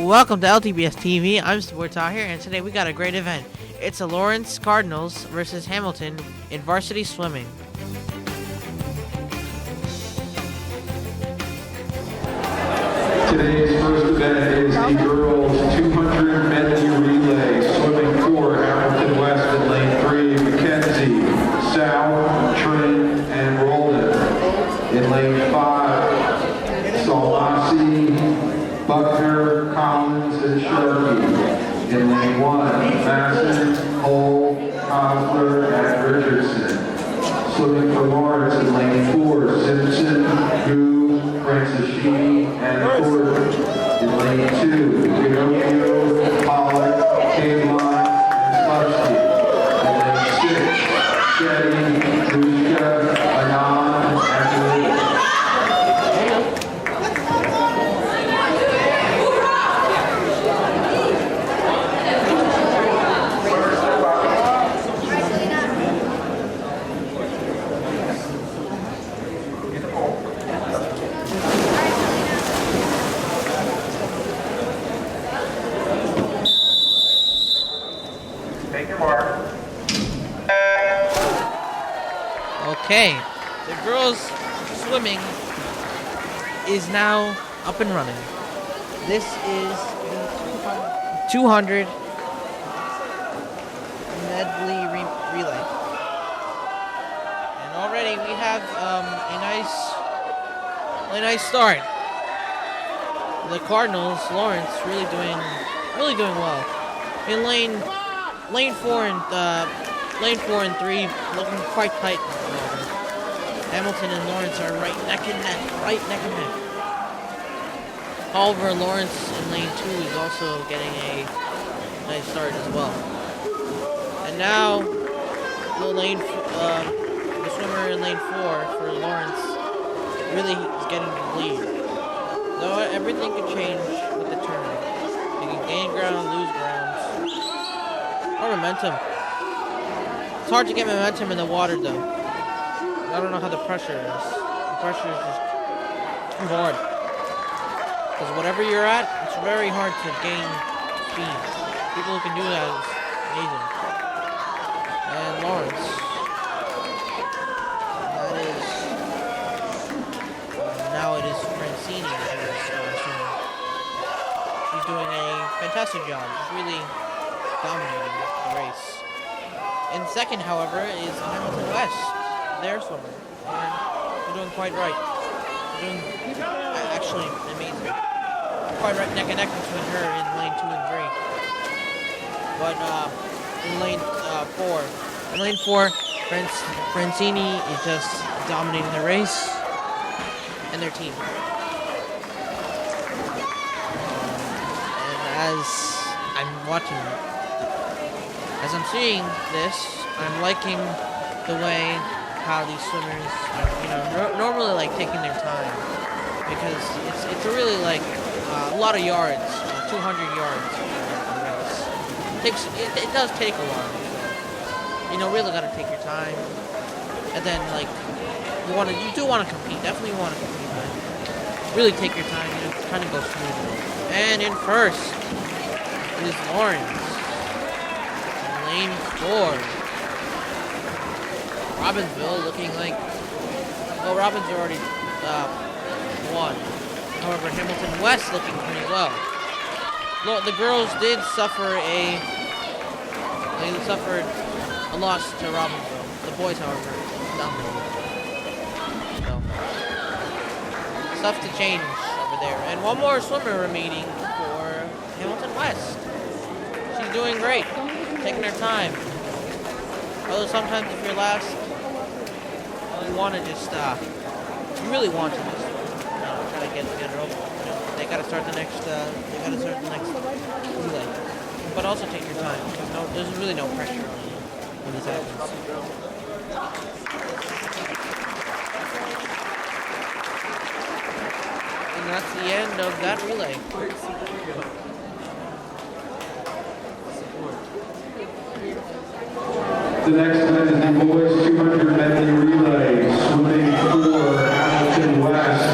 Welcome to LTBS TV. I'm Mr. Tahir, and today we got a great event. It's the Lawrence Cardinals versus Hamilton in varsity swimming. Today's first event is the girls 200 medley relay. Swimming for Hamilton West in lane 3, Mackenzie, South, Trent, and Roldan. In lane 5, Salasi, Buckner, Collins, and Sharkey. In lane 1, Masson, Cole, Hosler, and Richardson. Swimming for Lawrence in lane 4, Simpson, Gu, Francis Sheedy, and Gordon. In lane 2, Pinocchio, Pollock, Cameline, and Slutski. In lane 6, Shetty, Dushka, Anand, and Lee. Okay, the girls' swimming is now up and running. This is the 200 medley relay. And already we have a nice start. The Cardinals, Lawrence, really doing well. In lane 4 and 3 looking quite tight. Hamilton and Lawrence are right neck and neck. However, Lawrence in lane 2 is also getting a nice start as well. And now, the swimmer in lane 4 for Lawrence really is getting the lead. Though everything can change with the turn. You can gain ground, lose ground. Or momentum. It's hard to get momentum in the water though. I don't know how the pressure is. The pressure is just too hard. Because whatever you're at, it's very hard to gain speed. People who can do that is amazing. And Lawrence. That is... now it is Francini who is swimming. She's doing a fantastic job. She's really dominating the race. In second, however, is Hamilton West. Their swimmer. They're doing quite right. They're doing actually amazing. Quite right neck and neck between her in lane 2 and 3. But in lane 4, Francini is just dominating the race and their team. And as I'm seeing this, I'm liking the way how these swimmers are, normally like taking their time, because it's a really like a lot of yards, 200 yards for the race. It does take a while. So, really gotta take your time, and then like you do want to compete, definitely want to compete, but really take your time, kind of go smoothly. And in first is Lawrence, lane 4. Robbinsville looking like... well, Robbins already won. However, Hamilton West looking pretty well. The girls did suffer a loss to Robbinsville. The boys, however, dominated. So, stuff to change over there. And one more swimmer remaining for Hamilton West. She's doing great. Taking her time. Although sometimes if you're last, you want to just, you really want to just, try to get it over. They gotta start the next relay. But also take your time, because there's really no pressure on you when this happens. And that's the end of that relay. The next event is the boys 200 medley relay. Swimming for Hamilton West.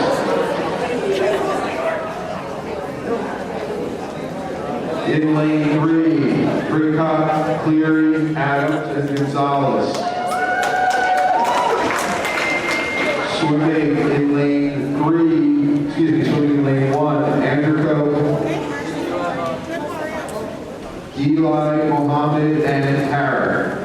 In lane 3, Bricott, Cleary, Adams, and Gonzalez. Swimming in lane 1, Andrew, Eli, Mohammed, and Tara.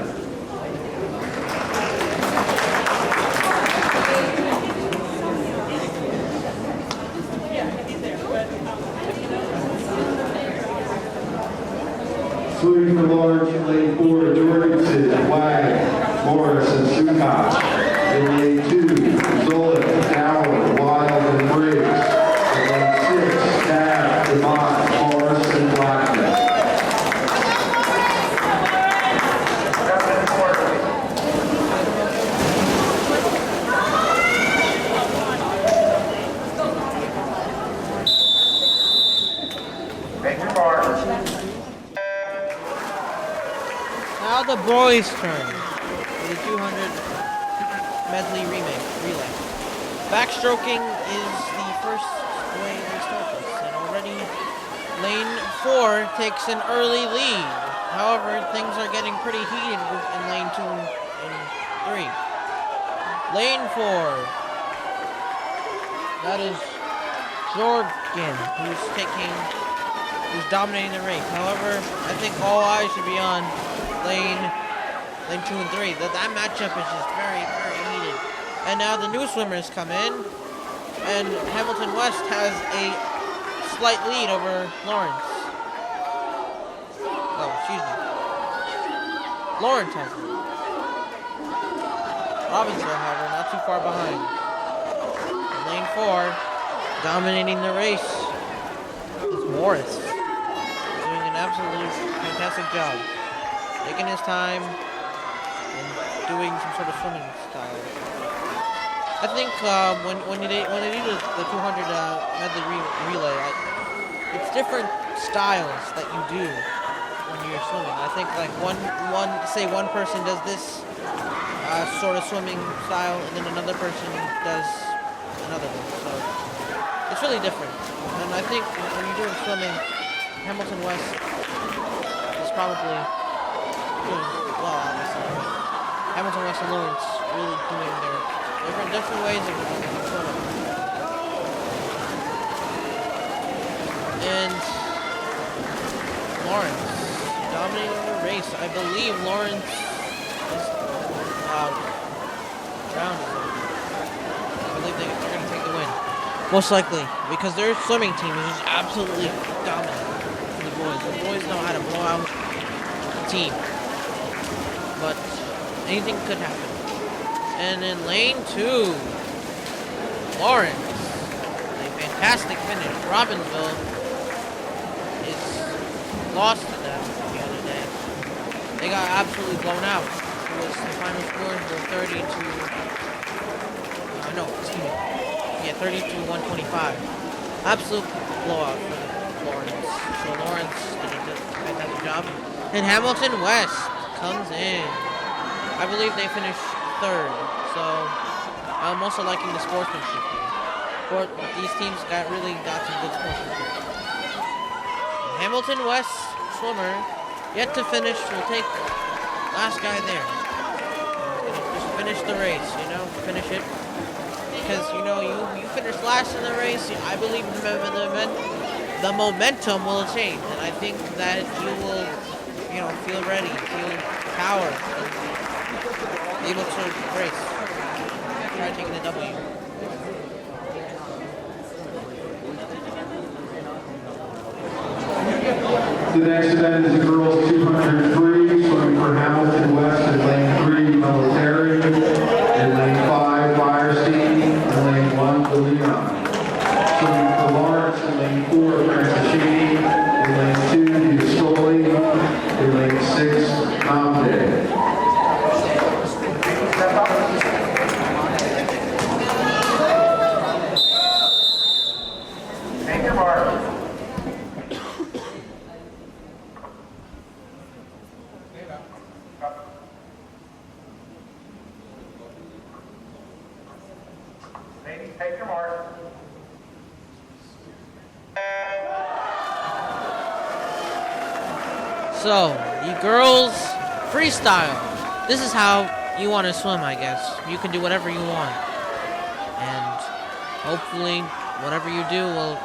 Swimming for Lawrence in lane 4, Jorgensen, Wag, Morris, and Sukach. In lane 2, Zolik, Dower, Wild, and Briggs. In lane 6, Tab, DeMott, Morris, and Blackman. Now the boys' turn for the 200 medley relay. Backstroking is the first way they start this, and already lane 4 takes an early lead. However, things are getting pretty heated in lane 2 and 3. Lane 4, that is Jorgen, who's dominating the race. However, I think all eyes should be on lane 2 and 3. That matchup is just very, very heated. And now the new swimmers come in, and Hamilton West has a slight lead over Lawrence. Oh, excuse me. Lawrence has it. Robbinsville, however, not too far behind. In lane 4, dominating the race, is Morris. Doing an absolutely fantastic job. Taking his time and doing some sort of swimming style. I think when they do the 200 medley relay, it's different styles that you do when you're swimming. I think like one person does this sort of swimming style, and then another person does another one. So it's really different. And I think when you're doing swimming, Hamilton West is probably doing well, obviously. Hamilton West and Lawrence really doing their different ways of swimming. And Lawrence dominating the race. I believe Lawrence is round. I believe they're going to take the win. Most likely, because their swimming team is just absolutely dominant for the boys. The boys know how to blow out the team. But anything could happen. And in lane 2, Lawrence, a fantastic finish. Robbinsville is lost to them the other day. They got absolutely blown out. The final scores were 30 to 125. Absolute blowout for Lawrence. So Lawrence did a fantastic job. And Hamilton West comes in. I believe they finished 3rd. So I'm also liking the sportsmanship here. But these teams really got some good sportsmanship. Hamilton West swimmer yet to finish will take last guy there. Just finish the race, finish it. Because, you finish last in the race, I believe the momentum will change. And I think that you will, feel ready, feel power, and be able to race. Try taking the W. The next event is the girls 200 free, swimming for Hamilton West in lane 3, Military, in lane 5, Varsity, in lane 1, Leon. Swimming for Lawrence in lane 4, Francescini, in lane 2, Giustoli, in lane 6, Namde. Take your mark. Ladies, take your mark. So, the girls freestyle. This is how you want to swim, I guess. You can do whatever you want. And hopefully, whatever you do will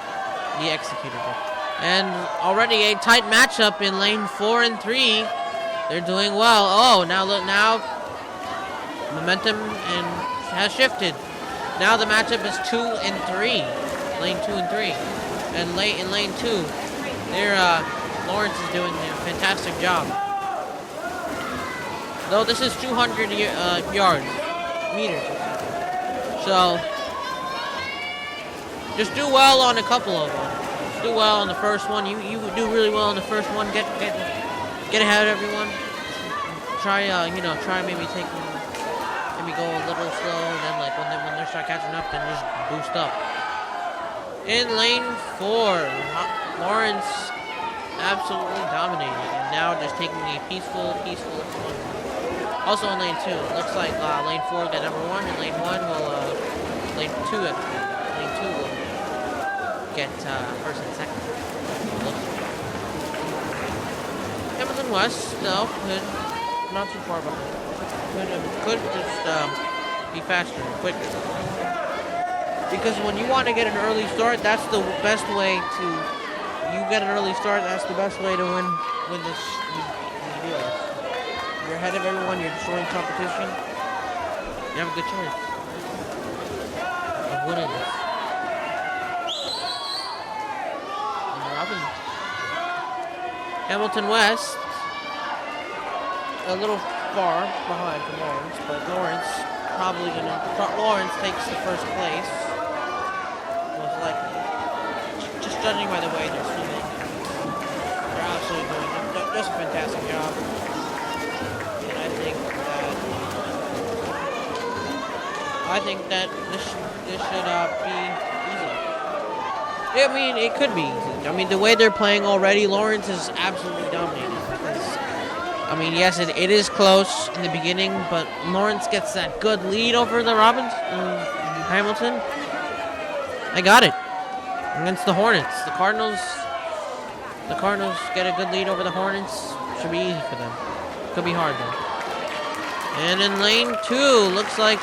be executable. And already a tight matchup in lane 4 and 3. They're doing well. Oh, now look, now momentum has shifted. Now the matchup is 2 and 3. Lane 2 and 3. And in lane 2, Lawrence is doing a fantastic job. Though this is 200 meters. So, just do well on a couple of them. Just do well on the first one. You do really well on the first one. Get ahead of everyone. Try maybe go a little slow, and then like when they start catching up, then just boost up. In lane 4, Lawrence absolutely dominating, and now just taking a peaceful swim. Also in lane 2, it looks like lane 4 got number 1, and lane 2 will get first and second. Hamilton West still not too far behind. Could just be faster and quicker. Because when you want to get an early start, that's the best way to. You get an early start. That's the best way to win this. You do this. You're ahead of everyone. You're destroying competition. You have a good chance of winning this. Hamilton West, a little far behind from Lawrence, but Lawrence takes the first place, most likely. Just judging by the way they're swimming, they're absolutely doing just a fantastic job. And I think that this should be easy. I mean, it could be easy. I mean, the way they're playing already, Lawrence is absolutely dominating. I mean, yes, it is close in the beginning, but Lawrence gets that good lead over the Hamilton. They got it against the Hornets. The Cardinals get a good lead over the Hornets. Should be easy for them. Could be hard though. And in lane 2, looks like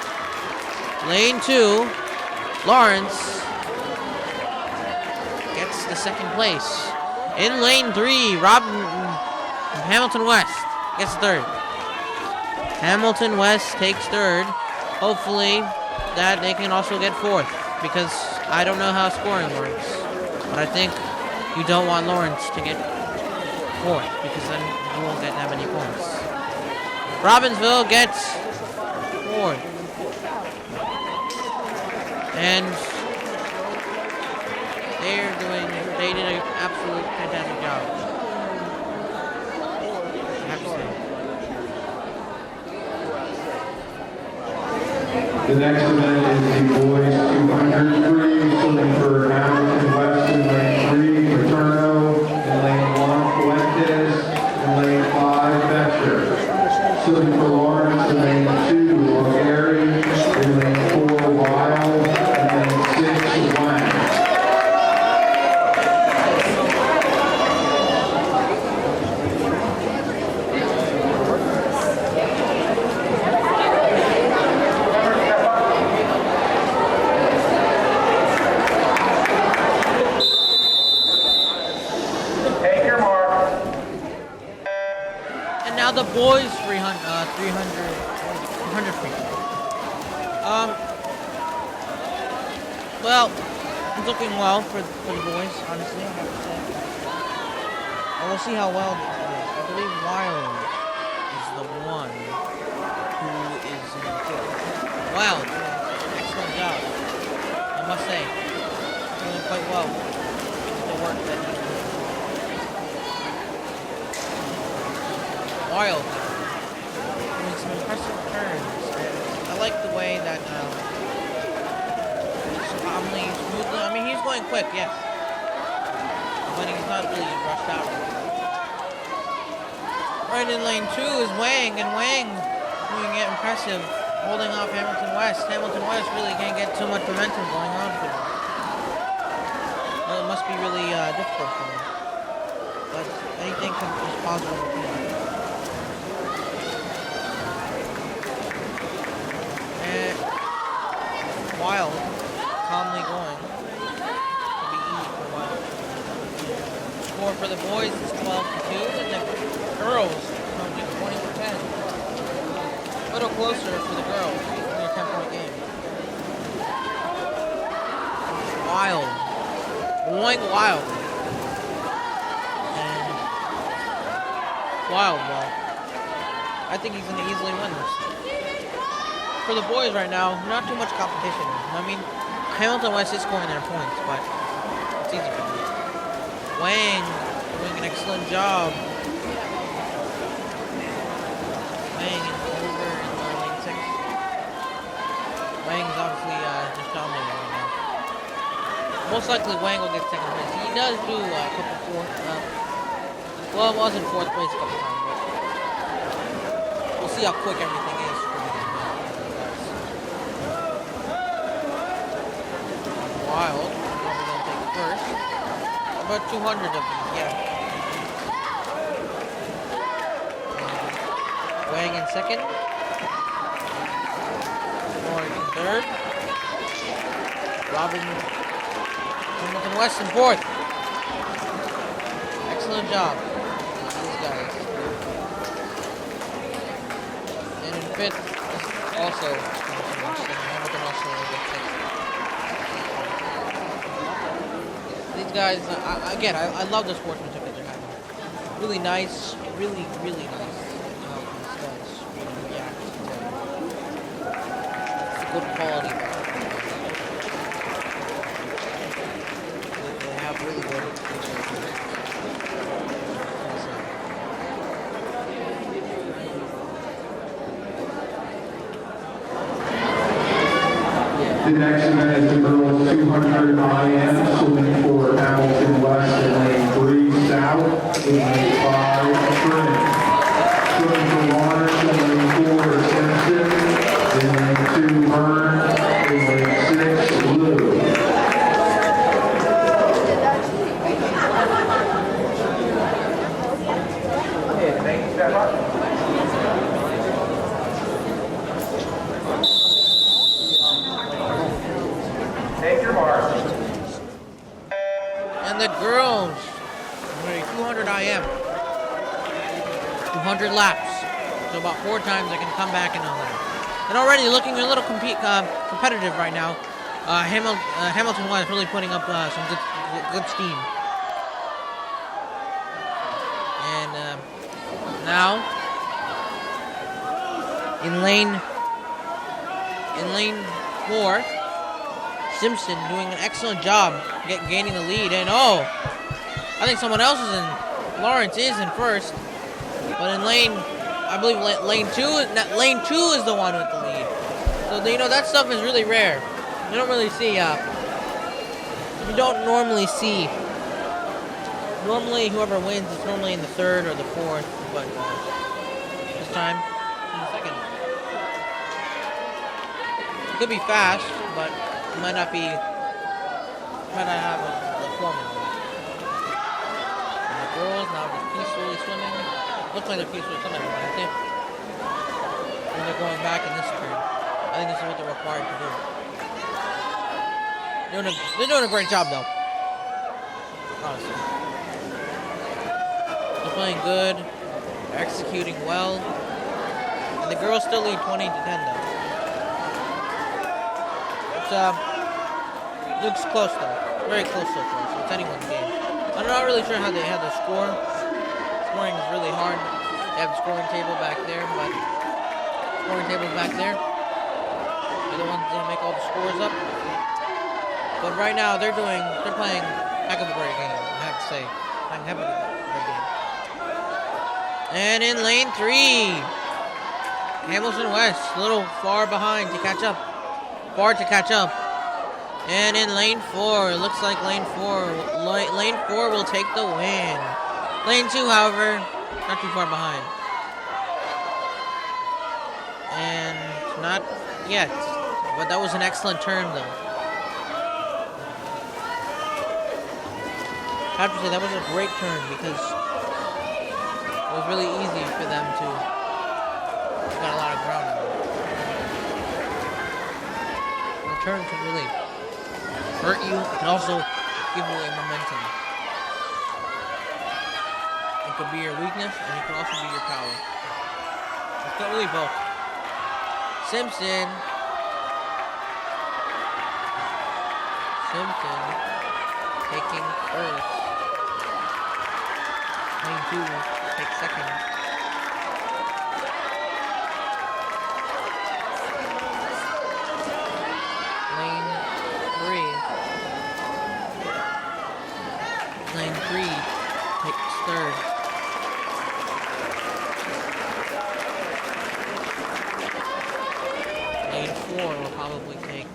lane 2, Lawrence gets the second place. In lane 3, Hamilton West gets third. Hamilton West takes third. Hopefully that they can also get fourth, because I don't know how scoring works, but I think you don't want Lawrence to get fourth, because then you won't get that many points. Robbinsville gets fourth. And they did an absolute fantastic job. The next event is the boys 200 free, swimming for Hamilton West in lane 3, Paterno, in lane 1, Fuentes, in lane 5, Becher. Swimming for Lawrence in lane 2, Gary, in lane 4, Wild, and lane 6, Wang. Now the boys 300 free. Well, it's looking well for the boys, honestly, I have to say. And we'll see how well they do. I believe Wild is the one who is in the field. Wild, excellent job, I must say. Doing quite well with the work that he's doing. Wild, doing some impressive turns. I like the way that he's calmly, smoothly. I mean, he's going quick, yes, but he's not really rushed out. Right in lane 2 is Wang, and Wang doing it impressive, holding off Hamilton West. Hamilton West really can't get too much momentum going on for them. Well, it must be really difficult for them. but anything is possible. And Wild, calmly going. It'll be easy for a while. Score for the boys is 12-2, and the girls probably 20-10. A little closer for the girls. Only a 10-point game. Wild. Going wild. And Wild, well, I think he's going to easily win this. For the boys right now, not too much competition. I mean, Hamilton West is scoring their points, but it's easy for them. Wang doing an excellent job. Wang is over in lane 6. Wang's obviously just dominating right now. Most likely Wang will get second place. He does do a couple fourth, well, it was in fourth place a couple times, but we'll see how quick everything is for these guys. Wild, probably gonna take it first. About 200 of these, yeah. Wang in second. Lawrence in third. Robin Hamilton West in fourth. Excellent job. These guys. And in fifth is also Hamilton also in fifth. These guys, again, I love the sportsmanship that they're having. Really nice, really nice. How these guys really react to good quality. They have really good. The next event is the girls 200 IM, swimming for Hamilton West in lane 3 south, in lane 5 sprint. Swimming for Lawrence in lane 4 Simpson, in lane 2 Hearn, in lane 6 Blue. Take your mark. And the girls, 200 IM, 200 laps. So about 4 times they can come back in on that. And already looking a little competitive right now. Hamilton West really putting up some good steam. And now in lane 4. Simpson doing an excellent job gaining the lead, and I think someone else is in. Lawrence is in first, but in I believe lane 2 is the one with the lead. So that stuff is really rare. You don't really see. You don't normally see. Normally, whoever wins is normally in the third or the fourth, but this time in the second. It could be fast, but it might not have a formula. And the girls now just peacefully swimming. Looks like they're peacefully swimming, but I think when they're going back in this turn, I think this is what they're required to do. They're doing a great job, though. Honestly. They're playing good. They're executing well. And the girls still lead 20-10, though. Looks close though. Very close so far, so it's anyone's game. I'm not really sure how they had the score. Scoring is really hard. They have the scoring table back there, but scoring table's back there. They're the ones that make all the scores up. But right now they're playing heck of a great game, I have to say. Heck of a great game. And in lane 3, Hamilton West, a little far behind to catch up. And in lane 4, it looks like lane 4 will take the win. Lane 2, however, not too far behind. And not yet, but that was an excellent turn though. I have to say that was a great turn because it was really easy for them to got a lot of ground on them. The turn can really hurt you. It can also give you a momentum. It could be your weakness and it could also be your power. It's not really both. Simpson taking first. Lane 2 take second. Lane 3 takes third. Lane 4 will probably take.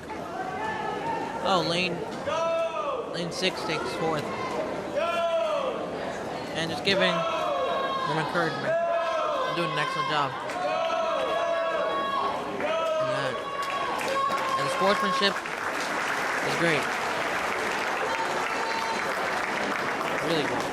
Oh, lane 6 takes fourth. And just giving them encouragement. They're doing an excellent job. And the sportsmanship is great. Really good.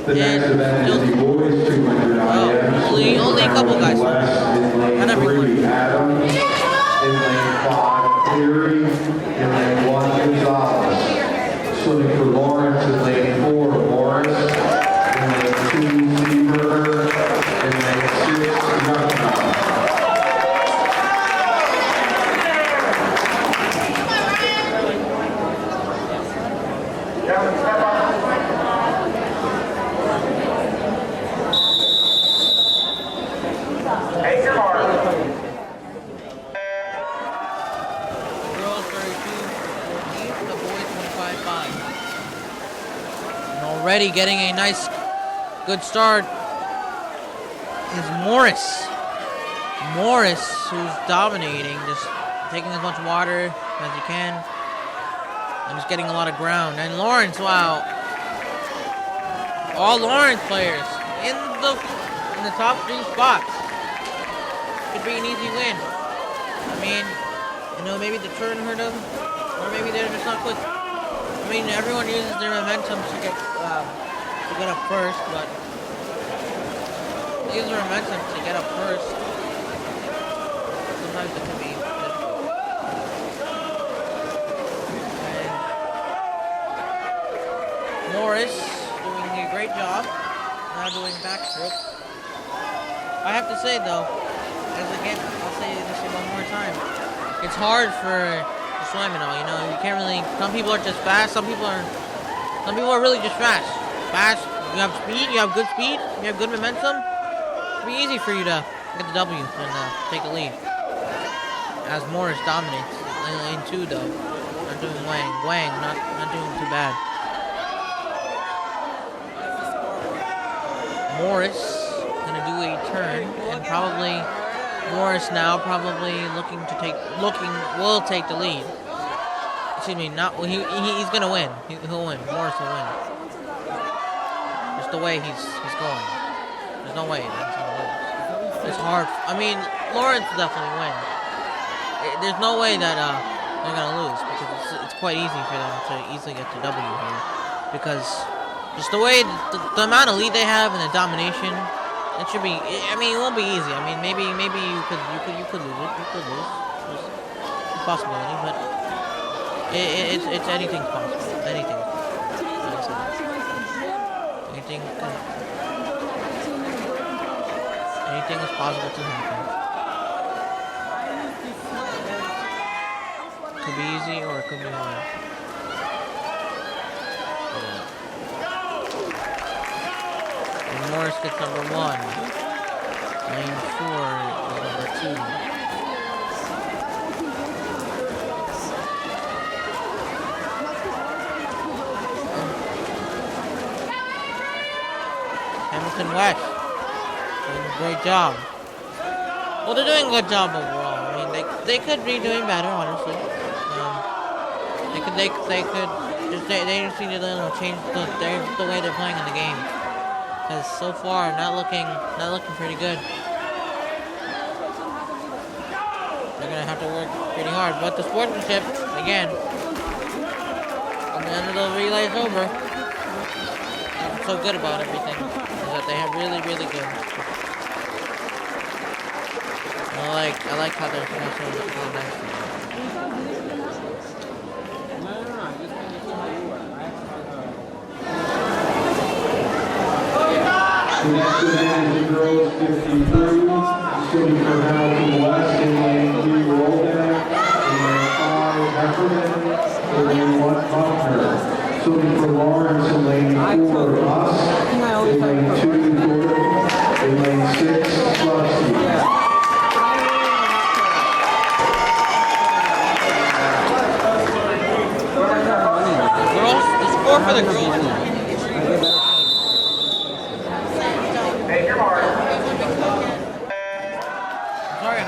The next event is the boys 200 IM. Only a couple guys. Not everyone. Adam, in lane 5, Cleary, in lane 1, Gonzalez. Swimming for Lawrence in lane 4, Morris, in lane 2, Seaberger, in lane 6, Youngtown. Already getting a nice, good start is Morris. Morris, who's dominating, just taking as much water as he can, and just getting a lot of ground. And Lawrence, wow, all Lawrence players in the top 3 spots. Could be an easy win. I mean, maybe the turn hurt them, or maybe they're just not quick. I mean, everyone uses their momentum to get up first, but they use their momentum to get up first. Sometimes it can be difficult. And Morris doing a great job, now doing backstroke. I have to say though, I'll say this one more time. It's hard for swim and all, you can't really. Some people are just fast. Some people are really just fast. Fast. You have speed. You have good speed. You have good momentum. It'll be easy for you to get the W and take the lead. As Morris dominates. Lane 2 though, not doing Wang, not doing too bad. Morris gonna do a turn and probably. Morris now probably will take the lead. Excuse me, he's gonna win. He'll win. Morris will win. Just the way he's going. There's no way he's gonna lose. It's hard. I mean, Lawrence will definitely win. There's no way that they're gonna lose because it's quite easy for them to easily get the W here because just the way the amount of lead they have and the domination. It should be. I mean, it won't be easy. I mean, maybe you could lose it. You could lose. There's a possibility, but it's anything's possible. Anything. Anything is possible to happen. It could be easy or it could be hard. Morris gets number 1. Lane 4 is number 2. Hamilton West doing a great job. Well, they're doing a good job overall. I mean, they could be doing better, honestly. They just need to change the way they're playing in the game. Because so far, not looking pretty good. They're gonna have to work pretty hard. But the sportsmanship, again, at the end of the relay is over. I'm so good about everything. Is that they have really, really good. I like how they're so nice. The next event is the girls 53, swimming for Hamilton West in lane 3 rollback, in lane 5 Heffernan, in lane 1 Buckner, swimming for Lawrence in lane 4 Us, in lane 2 Gordon, in lane 6 Varsity. For the girls. Take your mark. Sorry,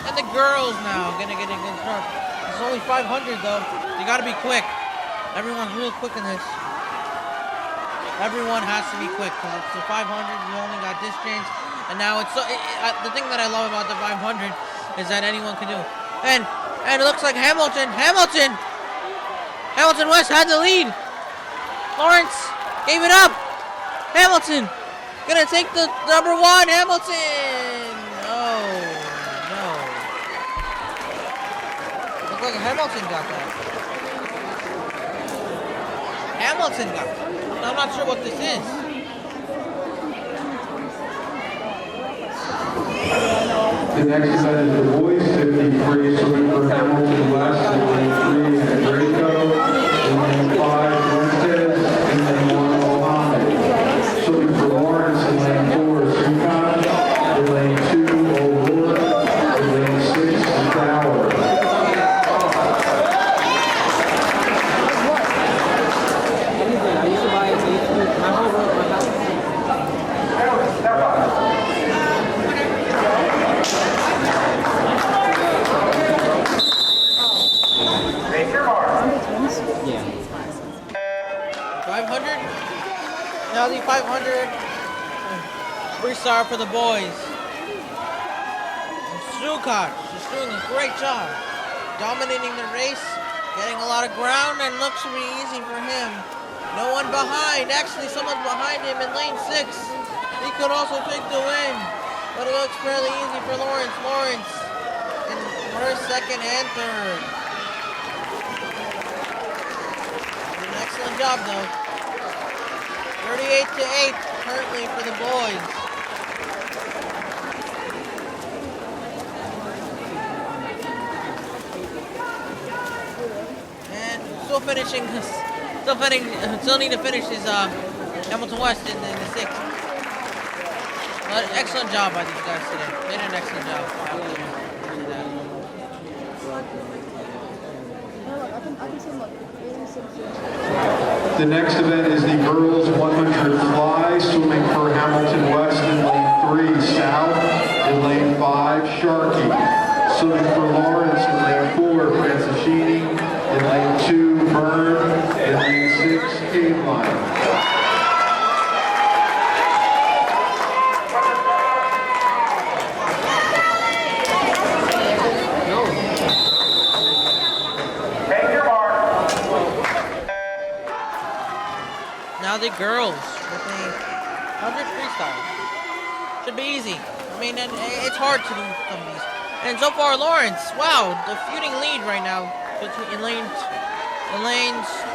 and the girls now gonna get a good start. It's only 500 though. You gotta be quick. Everyone's real quick in this. Everyone has to be quick because it's the 500. You only got this chance, and now it's the thing that I love about the 500 is that anyone can do it. And it looks like Hamilton West had the lead. Lawrence gave it up. Hamilton gonna take the number 1. Hamilton. Oh no. Looks like Hamilton got that. Hamilton got it. I'm not sure what this is. The next event is the boys 53, swimming for Hamilton West in lane 3 and Draco, in lane 5 Fuentes, in lane 1 Mohammed, swimming for Lawrence in lane 4 Sukan, in lane 2 O'Rourke, in lane 6 Tower. Now the 500 freestyle for the boys. Sukat is doing a great job, dominating the race, getting a lot of ground, and looks to be easy for him. No one behind. Actually, someone's behind him in lane 6. He could also take the win, but it looks fairly easy for Lawrence. Lawrence in first, second, and third. Did an excellent job, though. 38-8 currently for the boys. And still need to finish his Hamilton West in the 6th. But excellent job by these guys today. They did an excellent job. The next event is the girls 100 fly, swimming for Hamilton West in lane 3 South, in lane 5 Sharkey, swimming for Lawrence in lane 4 Franciscini, in lane 2 Byrne, in lane 6 Caveline. Now the girls with the 100 freestyle. Should be easy. I mean, and it's hard to do some of these. And so far, Lawrence, wow, the feuding lead right now in lanes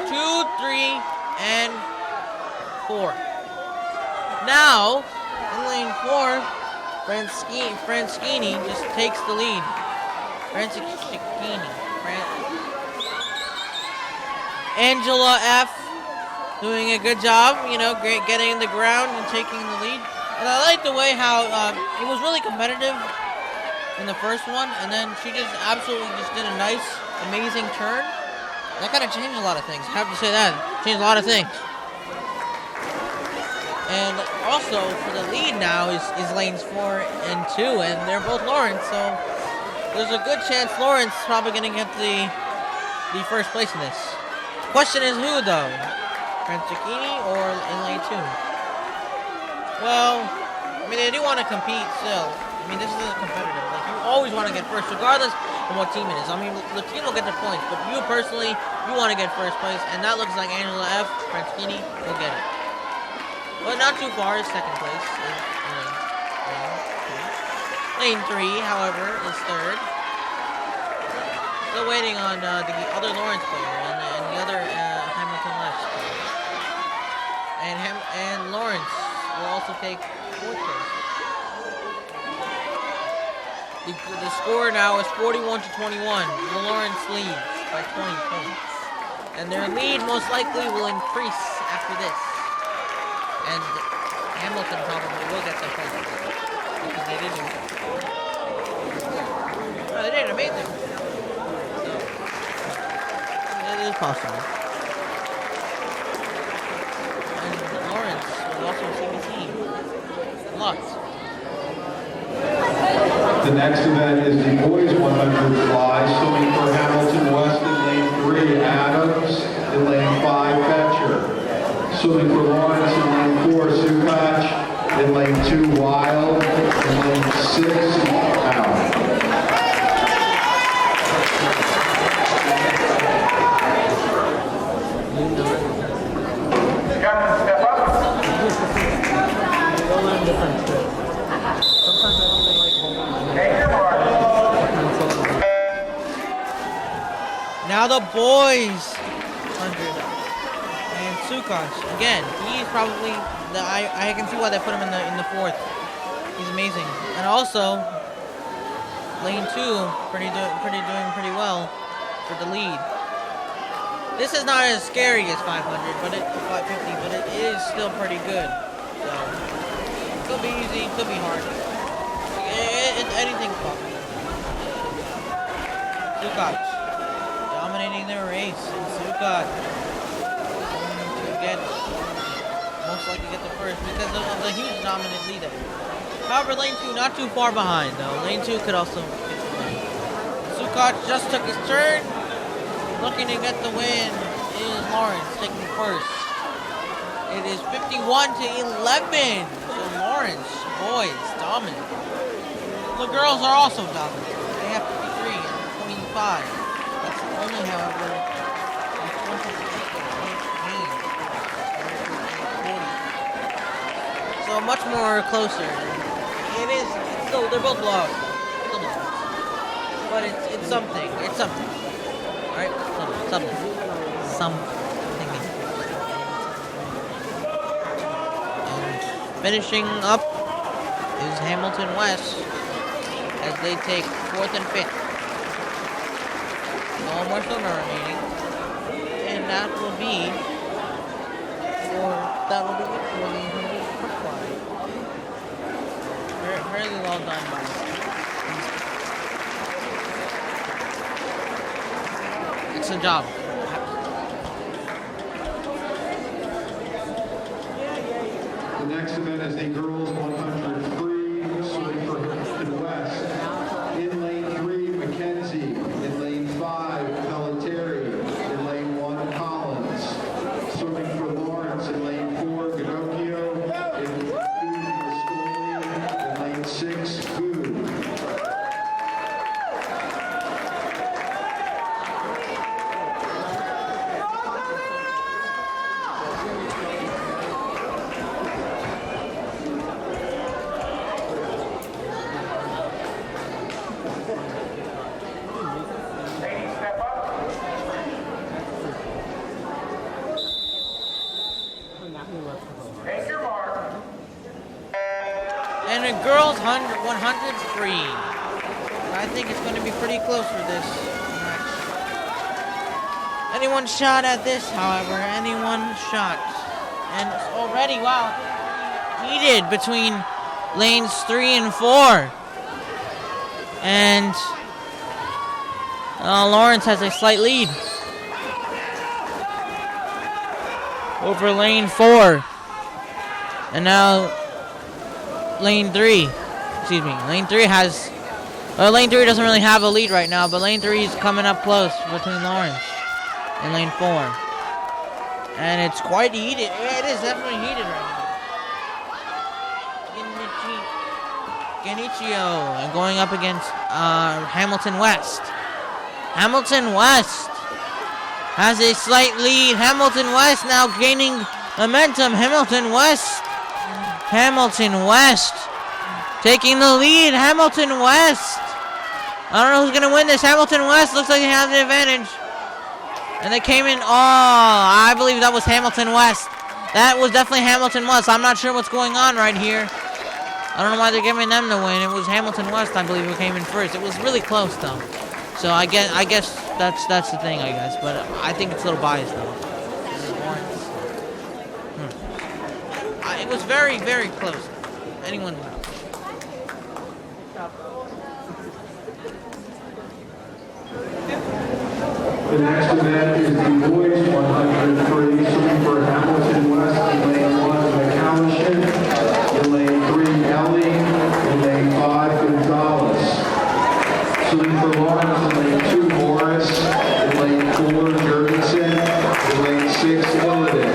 2, 3, and 4. Now, in lane 4, Franciscini just takes the lead. Angela F. doing a good job, great getting in the ground and taking the lead. And I like the way how it was really competitive in the first one, and then she just absolutely just did a nice, amazing turn. That kind of changed a lot of things. I have to say that. Changed a lot of things. And also, for the lead now is lanes 4 and 2, and they're both Lawrence, so there's a good chance Lawrence is probably going to get the first place in this. Question is who, though? Franciscini or in lane 2? Well, I mean, they do want to compete still. I mean, this is competitive. Like, you always want to get first, regardless of what team it is. I mean, the team will get the points, but you personally, you want to get first place, and that looks like Angela F. Franschini will get it. But not too far is second place. Lane 3, however, is third. Still waiting on the other Lawrence player and the other Hamilton West player. And Lawrence will also take fourth place. The score now is 41 to 21. The Lawrence leads by 20 points. And their lead most likely will increase after this. And Hamilton probably will get the first place. Because they didn't. No, they didn't. I made them. So, it is possible. And Lawrence will also CBT. Lots. The next event is the boys 100 fly, swimming for Hamilton West in lane 3, Adams, in lane 5, Fetcher. Swimming for Lawrence in lane 4, Sukach, in lane 2, Wild, in lane 6, Allen. Now the boys 100 and Sukach again. He's probably I can see why they put him in the fourth. He's amazing, and also lane 2 doing pretty well for the lead. This is not as scary as 500, but 550, but it is still pretty good. So could be easy, could be hard. Anything's possible. Sukach dominating their race, and Sukach going to get most likely get the first because of the huge dominant lead. However, lane 2 not too far behind though. Lane 2 could also get the win. Sukach just took his turn, looking to get the win. Is Lawrence taking first? It is 51 to 11. So Lawrence, boys, dominant. The girls are also dominant. They have 53 and 25. That's only, however, 40. So much more closer. It is. It's still, they're both low. Still low. But it's something. It's something. All right. Something. And finishing up is Hamilton West as they take 4th and 5th. No more swimmer remaining, and that will be it for the 100 foot fly. Fairly well done by us. Excellent job. The next event is the girls 100 free, swimming for Hamilton West. In lane 3, Mackenzie. In lane 5, Pelletieri. In lane 1, Collins. Swimming for Lawrence. In lane 4, Ginocchio. In lane 6, Food. And the girls 100's free. I think it's going to be pretty close for this match. Anyone shot at this, however, anyone shot. And it's already, wow, heated between lanes 3 and 4. And Lawrence has a slight lead over lane 4. And now lane 3 has, lane 3 doesn't really have a lead right now, but lane 3 is coming up close between Lawrence and lane 4. And it's quite heated. It is definitely heated right now. In the Jeep. Genichio and going up against Hamilton West. Hamilton West has a slight lead. Hamilton West now gaining momentum. Hamilton West taking the lead. Hamilton West. I don't know who's going to win this. Hamilton West looks like they have the advantage. And they came in. Oh, I believe that was Hamilton West. That was definitely Hamilton West. I'm not sure what's going on right here. I don't know why they're giving them the win. It was Hamilton West, I believe, who came in first. It was really close, though. So I guess that's the thing, I guess. But I think it's a little biased, though. It was very, very close. Anyone? The next event is the boys 100 free swimming for Hamilton West in lane 1, McCalliston, in lane 3, Ellie, in lane 5, Gonzalez. Swimming for Lawrence in lane 2, Morris, in lane 4, Jurgensen, in lane 6, Illidan.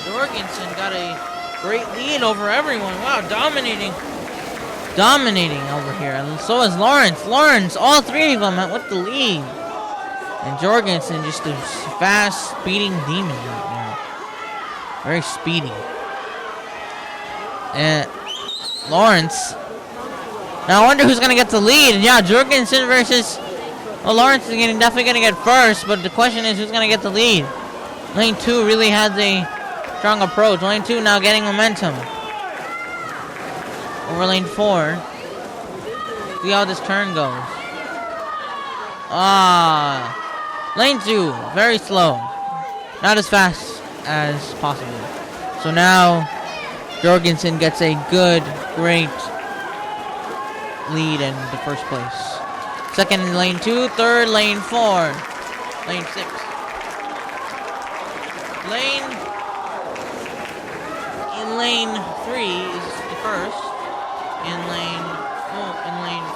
Jorgensen got a great lead over everyone. Wow, dominating over here. And so is Lawrence. All three of them with the lead. And Jorgensen just a fast, speeding demon right now. Very speedy. And Lawrence. Now I wonder who's gonna get the lead. Yeah, Jorgensen versus. Well, Lawrence is definitely gonna get first, but the question is who's gonna get the lead. Lane 2 really has a strong approach. Lane 2 now getting momentum over lane 4. See how this turn goes. Lane 2 very slow, not as fast as possible. So now Jorgensen gets a great lead in the first place. Second in lane 2, third lane 4, lane 6. Lane 3 is the first. In lane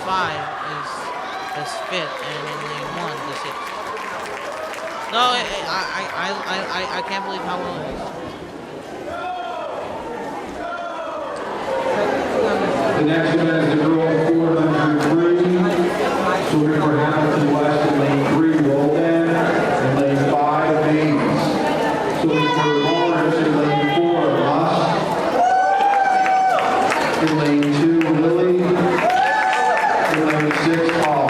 5 is fifth, and in lane 1 the sixth. No, I can't believe how well it is. The next event is the girl 400 free. Swimming for Hamilton West in lane 3, Roldan, in lane 5, Haynes. Swimming for Lawrence in lane 4, Ross. In lane 2, Lily. In lane 6, Paul.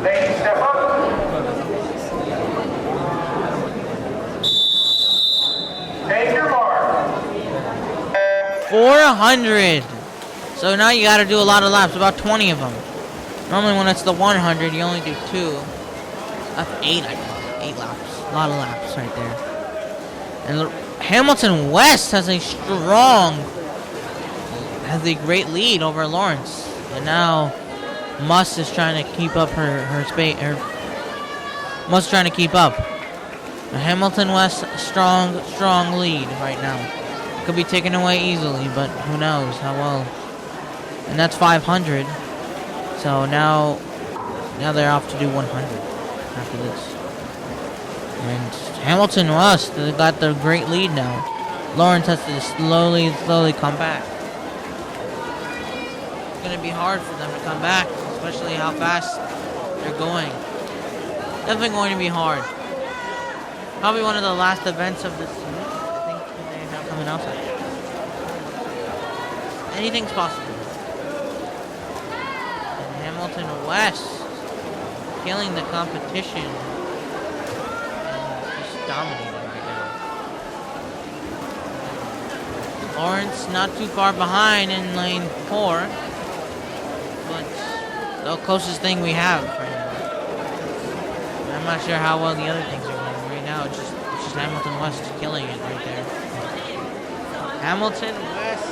Lane, step up. Take your mark. 400. So now you got to do a lot of laps, about 20 of them. Normally when it's the 100, you only do 2. That's 8, I call it. 8 laps. A lot of laps right there. And Hamilton West has a great lead over Lawrence. And now Muss is trying to keep up Muss trying to keep up. Hamilton West strong lead right now. It could be taken away easily, but who knows how well. And that's 500. So now they're off to do 100. After this. And Hamilton West, they got their great lead now. Lawrence has to slowly come back. It's going to be hard for them to come back, especially how fast they're going. Definitely going to be hard. Probably one of the last events of this season. I think they have coming outside. Anything's possible. And Hamilton West killing the competition and just dominating right now. Lawrence not too far behind in lane 4, but the closest thing we have right now. I'm not sure how well the other things are going right now. It's just Hamilton West killing it right there. Hamilton West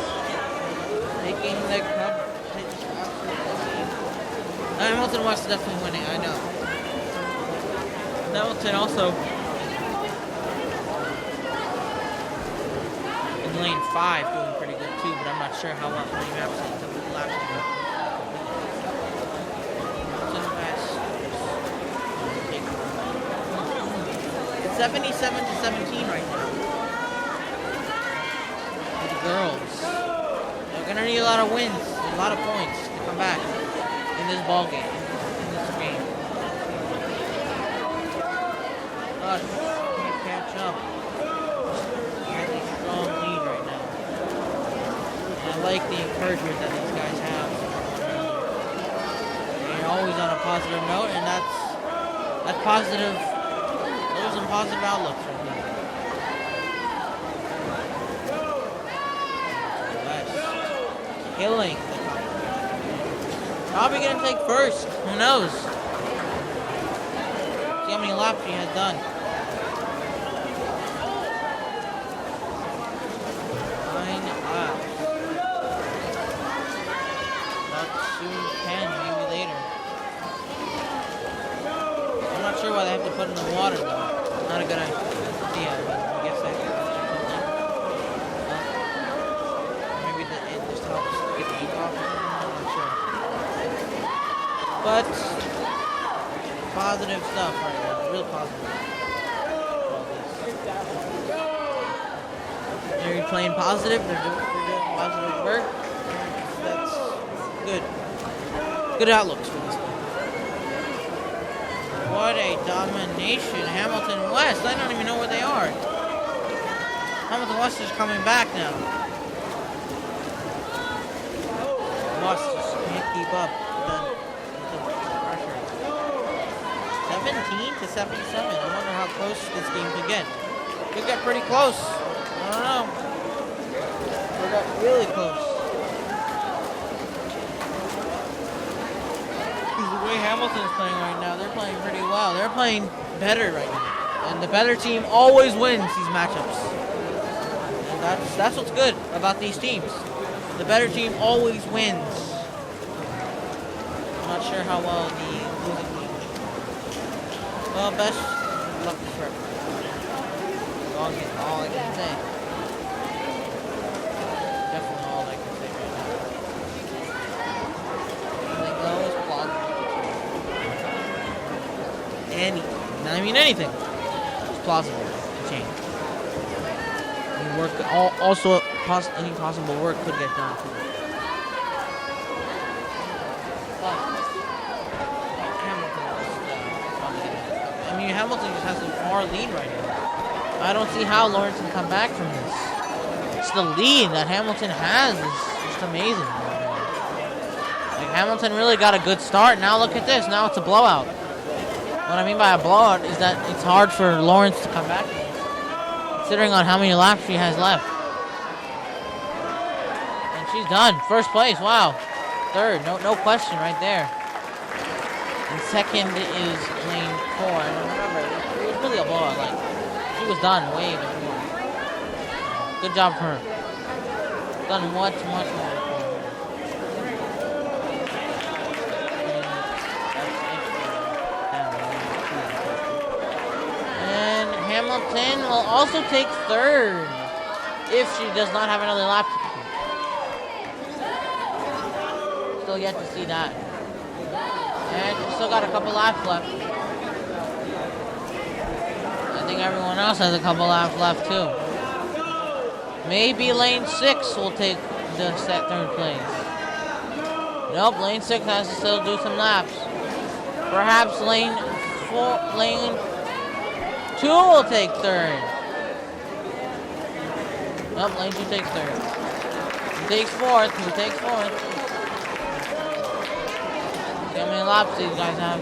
taking the competition. Hamilton West is definitely winning, I know. Hamilton also in lane 5 doing pretty good too, but I'm not sure how well many laps he took the last one. Hamilton West. It's 77 to 17 right now. The girls. They're gonna need a lot of wins, a lot of points to come back in this ball game, in this game. But can't catch up. Has a strong lead right now. And I like the encouragement that these guys have. They're always on a positive note, and that's positive. Those are some positive outlooks right now. West killing the top. Probably gonna take first. Who knows? See how many laps he has done. 9 laps. About 2:10, maybe later. I'm not sure why they have to put in the water though. Not a good idea. But I guess that could maybe it just helps get the ink off. I'm not sure. But positive stuff right now. Real positive. They're playing positive. They're doing positive work. That's good. Good outlooks for this one. What a domination. Hamilton West. I don't even know where they are. Hamilton West is coming back now. West just can't keep up. 17 to 77. I wonder how close this game could get. Could get pretty close. I don't know. Could get really close. The way Hamilton's playing right now, they're playing pretty well. They're playing better right now. And the better team always wins these matchups. And that's what's good about these teams. The better team always wins. I'm not sure how well the losing team. Well, best luck for everyone. All I can say. Definitely all I can say right now. Anything low is plausible. Anything. It's plausible to change. And work, also, any possible work could get done too. Hamilton just has a far lead right now. I don't see how Lawrence can come back from this. It's the lead that Hamilton has is just amazing. Like Hamilton really got a good start. Now look at this. Now it's a blowout. What I mean by a blowout is that it's hard for Lawrence to come back from this, considering on how many laps she has left. And she's done. First place. Wow. Third. No question right there. And second is lane 4. I don't remember. It was really a blowout. Like, she was done way before. Good job for her. Done much more. And Hamilton will also take third if she does not have another lap to complete. Still yet to see that. And we still got a couple laps left. I think everyone else has a couple laps left too. Maybe lane 6 will take the third place. Nope, lane 6 has to still do some laps. Perhaps lane 2 will take third. Nope, lane 2 takes third. Who takes fourth? Who takes fourth? See how many laps these guys have.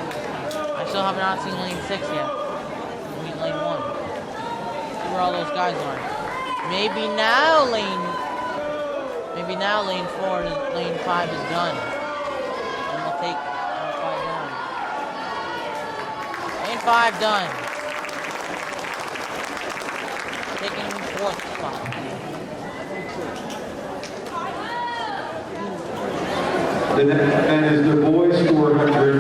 I still have not seen lane 6 yet. I mean lane 1. See where all those guys are. Maybe now lane 4 and lane 5 is done. And we'll take lane 5 down. Lane 5 done. Taking 4th spot. The next event is the boys 400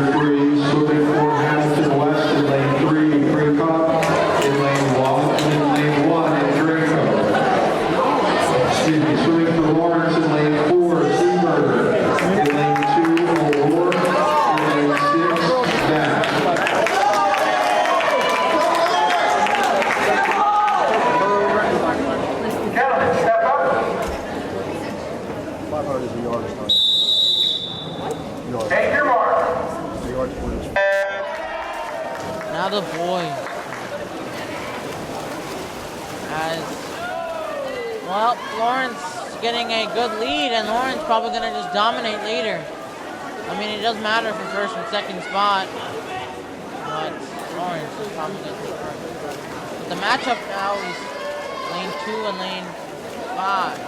As well, Lawrence getting a good lead, and Lawrence probably gonna just dominate later. I mean, it doesn't matter for first and second spot, but Lawrence is probably gonna take first. But the matchup now is lane 2 and lane 5,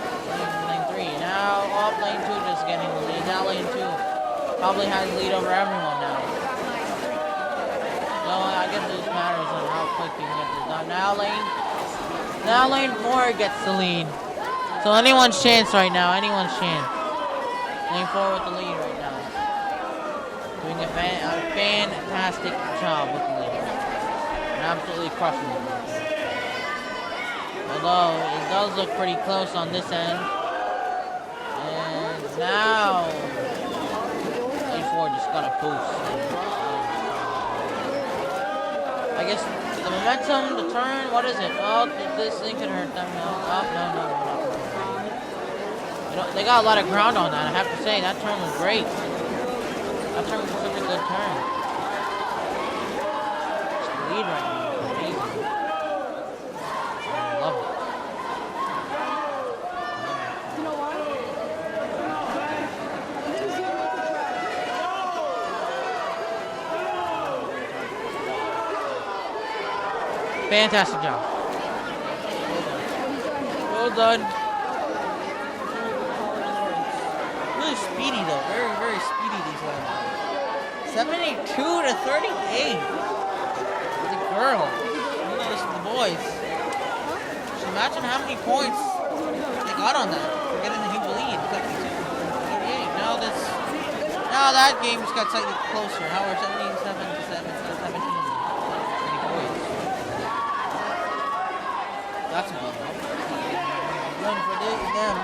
lane 3. Now up lane 2 just getting the lead. Now lane 2 probably has the lead over everyone now. So I guess it just matters on how quick you can get this done. Now lane 4 gets the lead. So anyone's chance right now, anyone's chance. Lane 4 with the lead right now. Doing a fantastic job with the lead. And absolutely crushing it. Although it does look pretty close on this end. And now lane 4 just got a boost. I guess the momentum, the turn, what is it? Oh, this thing could hurt them. No. Oh, no. You know, they got a lot of ground on that, I have to say. That turn was great. That turn was such a good turn. It's the lead right now. It's amazing. I love it. Fantastic job. Well done. Really speedy though. Very, very speedy these guys. 72 to 38. The girl. You know, this is the boys. Just imagine how many points they got on that. They're getting a huge lead. 72 to 38. Now that game just got slightly closer. However, 77 to 17. That's a good one. One for them.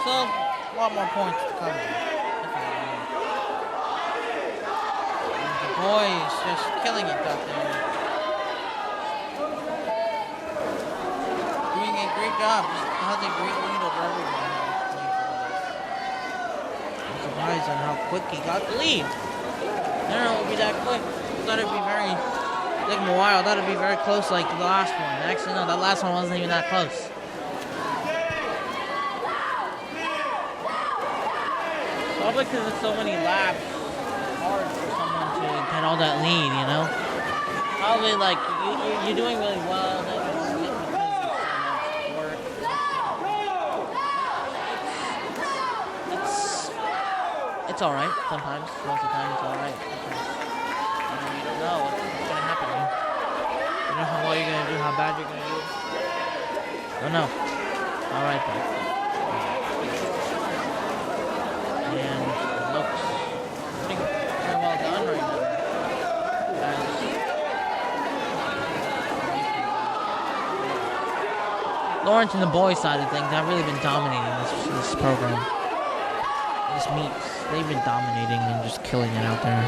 So, a lot more points to come. And the boys just killing it out there. Doing a great job. Just has a great lead over everyone. I'm surprised on how quick he got the lead. I don't know it would be that quick. I thought it would be very... Took him a while. That'd be very close like the last one. Actually, no, that last one wasn't even that close. Probably because it's so many laps. It's hard for someone to get all that lead, you know? Probably like, you're doing really well. Then you get because it's so much work. It's alright sometimes. Most of the time it's alright. You don't know what's going to happen. You don't know how well you're going to do, how bad you're going to do. Don't know. Alright then. And it looks pretty very well done right now. Lawrence and the boys side of things have really been dominating this program. This meets. They've been dominating and just killing it out there.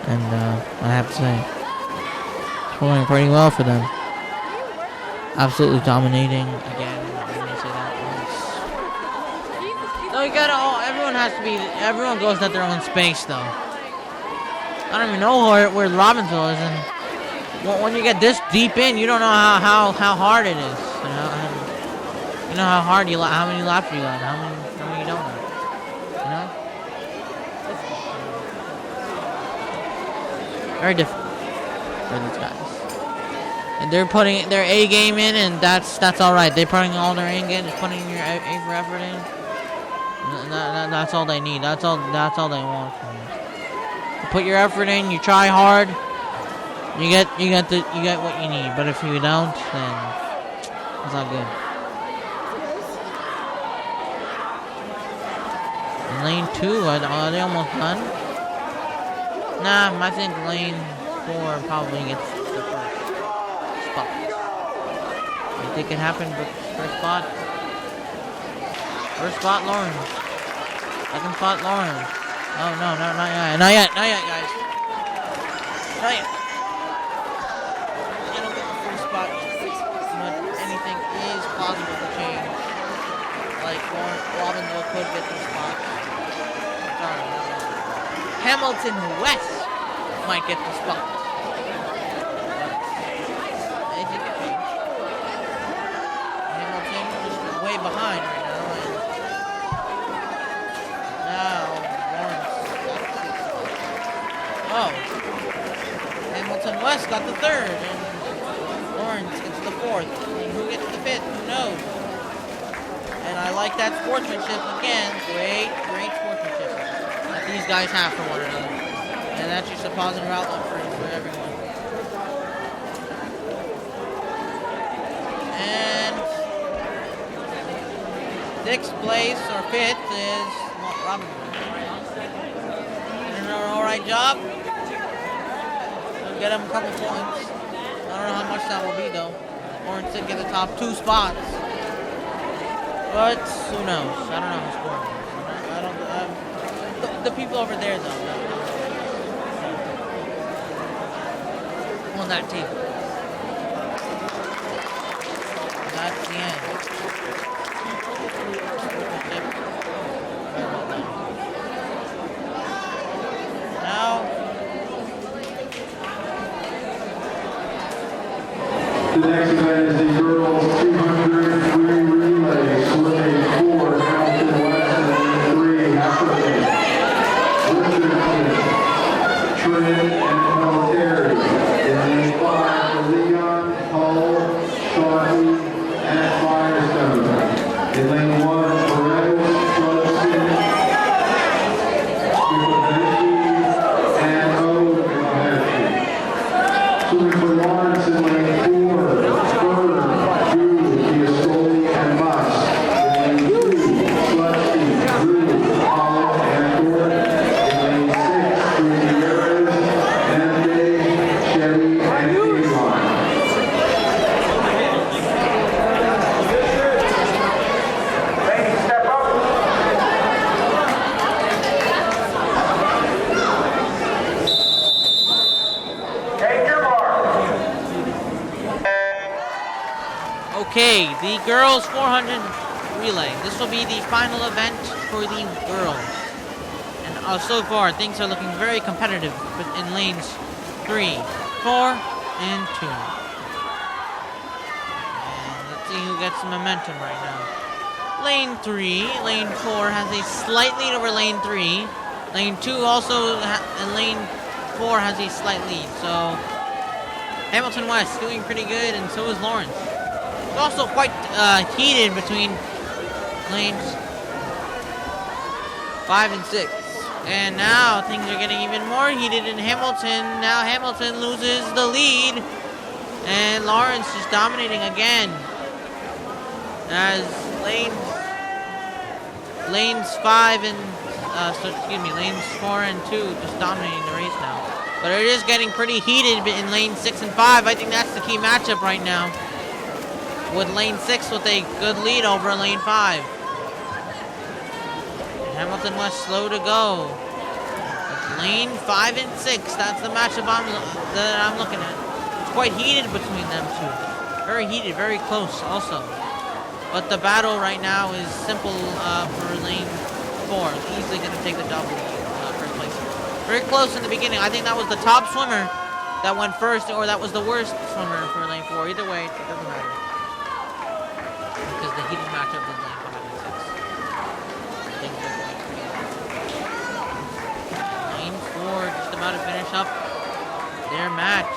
And I have to say, it's going pretty well for them. Absolutely dominating again. I'm gonna say that once. No, you gotta. Everyone goes at their own space, though. I don't even know where Robbinsville is, and when you get this deep in, you don't know how hard it is. You know how hard how many laps you got, how many you don't know. You know. Very difficult for these guys. And they're putting their A game in, and that's all right. They're putting all their A game, just putting your A for effort in. That's all they need. That's all they want from you. You put your effort in, you try hard, you get what you need. But if you don't, then it's not good. In lane 2, are they almost done? Nah, I think lane 4 probably gets the first spot. You think it happened with first spot? First spot, Lawrence. Second spot, Lawrence. Oh, no, not yet. Not yet, guys. Not yet. You don't get the first spot, but anything is possible to change. Like, Robbinsville could get the spot. Sorry. Hamilton West might get the spot. West got the third, and Lawrence gets the fourth. And who gets the fifth? Who knows? And I like that sportsmanship again. Great sportsmanship that these guys have for one another. And that's just a positive outlook for everyone. And sixth place or fifth is Robin. Doing an alright job. We'll get him a couple points. I don't know how much that will be though. Lawrence did get the top 2 spots. But who knows? I don't know who's scoring. I don't. The people over there though. On that team. That's the end. Now. The next event is the girls 200 free relay, swimming 4, Hamilton West, and 3, African. Richardson, Trin, and Military. In lane 5, Leon, Hull, Shawty, and Firestone. In lane 1, Perez, Judson, Swift and Ode, Swimming for Lawrence in lane 4. Okay, the girls 400 relay. This will be the final event for the girls. And so far, things are looking very competitive in lanes 3, 4, and 2. And let's see who gets the momentum right now. Lane 3, lane 4 has a slight lead over lane 3. Lane 2 also, and lane 4 has a slight lead. So, Hamilton West doing pretty good, and so is Lawrence. It's also quite heated between lanes 5 and 6. And now things are getting even more heated in Hamilton. Now Hamilton loses the lead. And Lawrence is dominating again. As lanes 5 and, lanes 4 and 2 just dominating the race now. But it is getting pretty heated in lane 6 and 5. I think that's the key matchup right now. With lane 6 with a good lead over lane 5. Hamilton West slow to go. It's lane 5 and 6. That's the matchup that I'm looking at. It's quite heated between them two. Very heated, very close also. But the battle right now is simple for lane 4. It's easily going to take the double first place. Very close in the beginning. I think that was the top swimmer that went first, or that was the worst swimmer for lane 4. Either way, it doesn't matter. Because the heated matchup is lane 5 and 6. Things are going crazy. Lane 4 just about to finish up their match.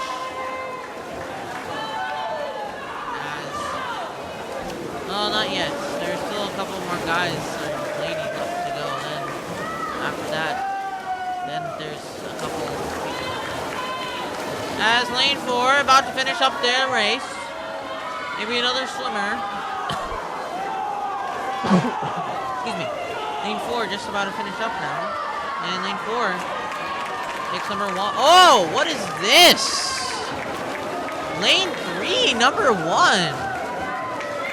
No, not yet. There's still a couple more guys or ladies left to go. Then after that, then there's a couple people left. As lane 4 about to finish up their race. Maybe another swimmer. Excuse me. Lane 4 just about to finish up now. And lane 4 takes number 1. Oh, what is this? Lane 3, number 1.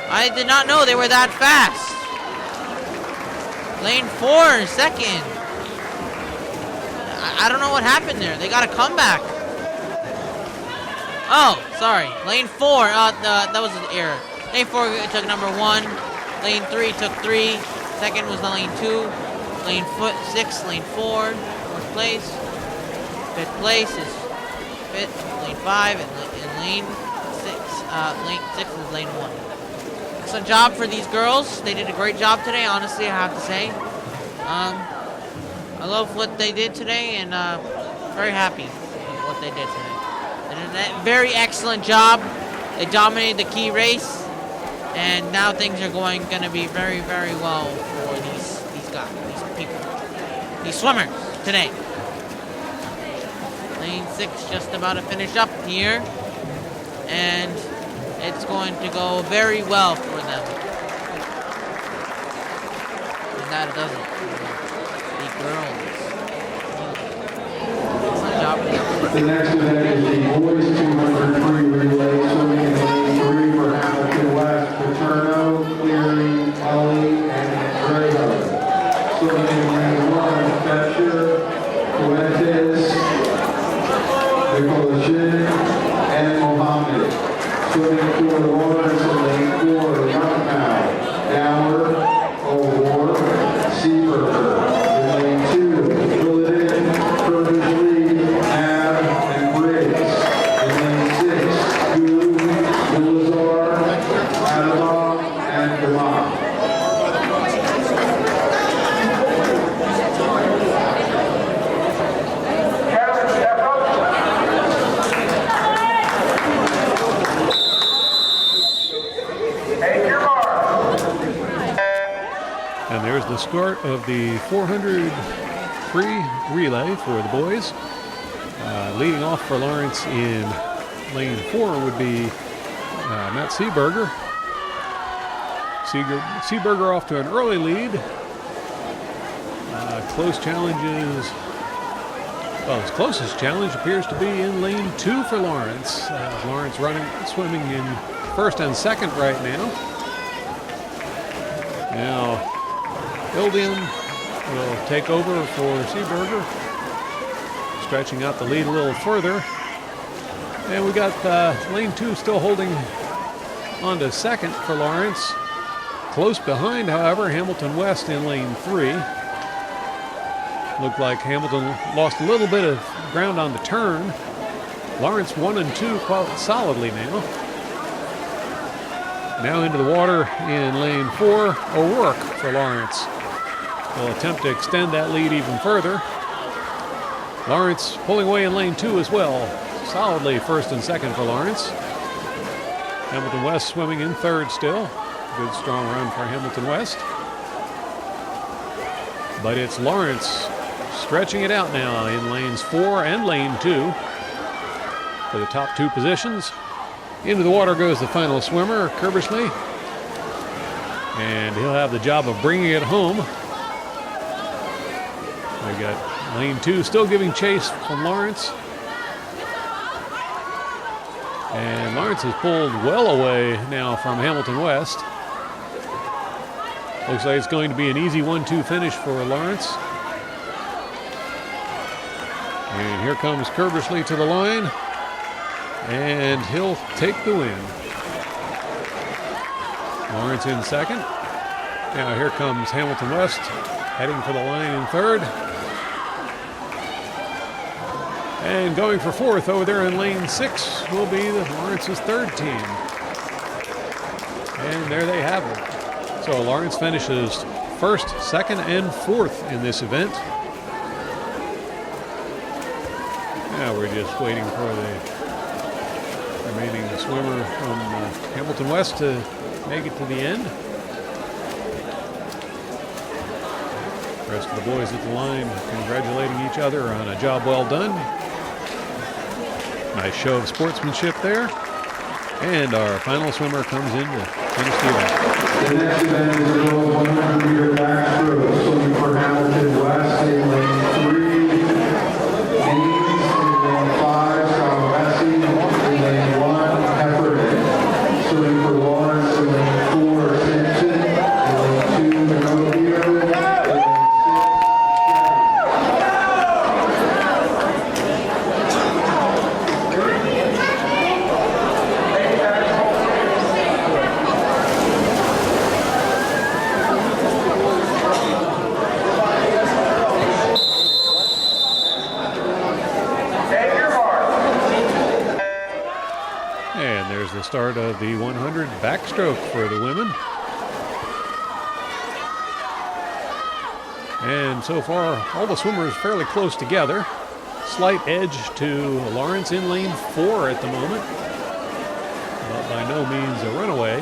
I did not know they were that fast. Lane 4, second. I don't know what happened there. They got a comeback. Oh, sorry. Lane 4, that was an error. Lane 4 took number 1. Lane 3 took 3. Second was the lane 2. Lane 6, lane 4, 4th place. 5th place is 5th, lane 5, and lane 6. Lane 6 is lane 1. Excellent job for these girls. They did a great job today, honestly, I have to say. I love what they did today, and very happy with what they did today. They a very excellent job. They dominated the key race, and now things are going to be very, very well for these guys, these people, these swimmers today. Lane 6 just about to finish up here, and it's going to go very well for them. And that doesn't. The girls. The next event is the boys 200 free relay swimming in lane 3 for Hamilton West, Paterno, Cleary, Ellie, and Andrea. Swimming in lane 1, Fetcher, Fuentes, Nicolajin, and Mohammed. Swimming for Lawrence in lane 4, Youngmow, Dower, O'Rourke, Seaberger. In lane 2, Williden, Curtis, and Briggs. In lane 6, Gu, Vilazar, Adamov, and Gamal. And there's the start of the 400 free relay for the boys. Leading off for Lawrence in lane 4 would be Matt Seaberger. Seaberger off to an early lead. Close challenges. Well, his closest challenge appears to be in lane 2 for Lawrence. Lawrence swimming in first and second right now. Now, Ildian will take over for Seaberger, stretching out the lead a little further. And we got lane 2 still holding on to second for Lawrence. Close behind, however, Hamilton West in lane 3. Looked like Hamilton lost a little bit of ground on the turn. Lawrence 1 and 2 quite solidly now. Now into the water in lane 4, O'Rourke for Lawrence. Will attempt to extend that lead even further. Lawrence pulling away in lane 2 as well. Solidly first and second for Lawrence. Hamilton West swimming in third still. Good strong run for Hamilton West. But it's Lawrence stretching it out now in lanes 4 and lane 2 for the top 2 positions. Into the water goes the final swimmer, Kerbersley. And he'll have the job of bringing it home. We got lane 2 still giving chase from Lawrence. And Lawrence has pulled well away now from Hamilton West. Looks like it's going to be an easy 1-2 finish for Lawrence. And here comes Kerbersley to the line. And he'll take the win. Lawrence in second. Now here comes Hamilton West heading for the line in third. And going for fourth over there in lane 6 will be Lawrence's third team. And there they have it. So Lawrence finishes first, second, and fourth in this event. Now we're just waiting for the remaining swimmer from Hamilton West to make it to the end. The rest of the boys at the line congratulating each other on a job well done. Nice show of sportsmanship there. And our final swimmer comes in to finish the event. The next event is a girls 100 meter backstroke, swimming for Hamilton West in lane 3. Ames in lane 5, Scalabessi in lane 1, Heffernan. Swimming for Lawrence in lane 4, Simpson in lane 2, Pinocchio in lane 6, And there's the start of the 100 backstroke for the women. And so far, all the swimmers fairly close together. slight edge to Lawrence in lane 4 at the moment, but by no means a runaway.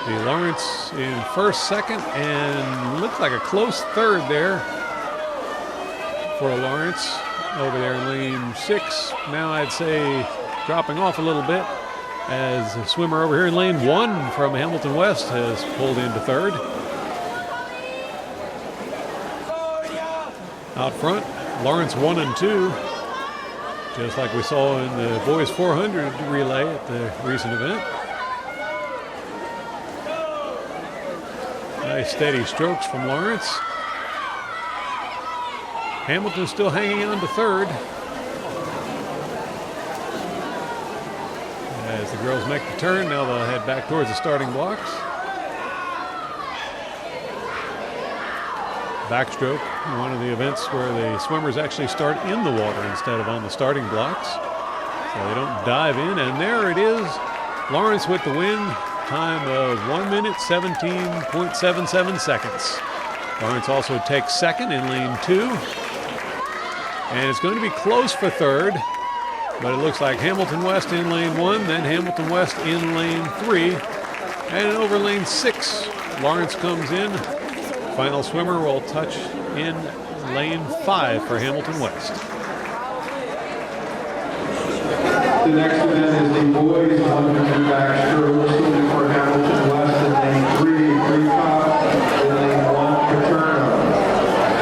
The Lawrence in first, second, and looks like a close third there for Lawrence over there in lane 6. Now I'd say dropping off a little bit as the swimmer over here in lane 1 from Hamilton West has pulled into third. Out front, Lawrence 1 and 2, just like we saw in the boys 400 relay at the recent event. Nice steady strokes from Lawrence. Hamilton still hanging on to third as the girls make the turn. Now they'll head back towards the starting blocks. Backstroke, one of the events where the swimmers actually start in the water instead of on the starting blocks, so they don't dive in. And there it is, Lawrence with the win, time of 1 minute 17.77 seconds. Lawrence also takes second in lane 2, and it's going to be close for third, but it looks like Hamilton West in lane 1, then Hamilton West in lane 3, and over lane 6 Lawrence comes in. Final swimmer will touch in lane 5 for Hamilton West. The next event is the boys 100 backstroke, swimming for Hamilton West in lane 3, Greencott, in lane 1, Paterno.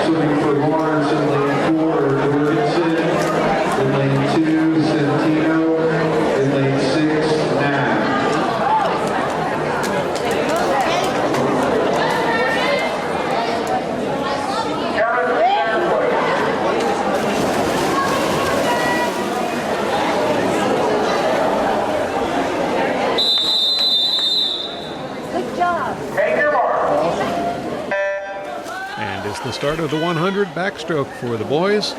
Swimming for Lawrence in lane 4, Jorgensen, in lane 2, Centino, in lane 6, Knapp. The start of the 100 backstroke for the boys.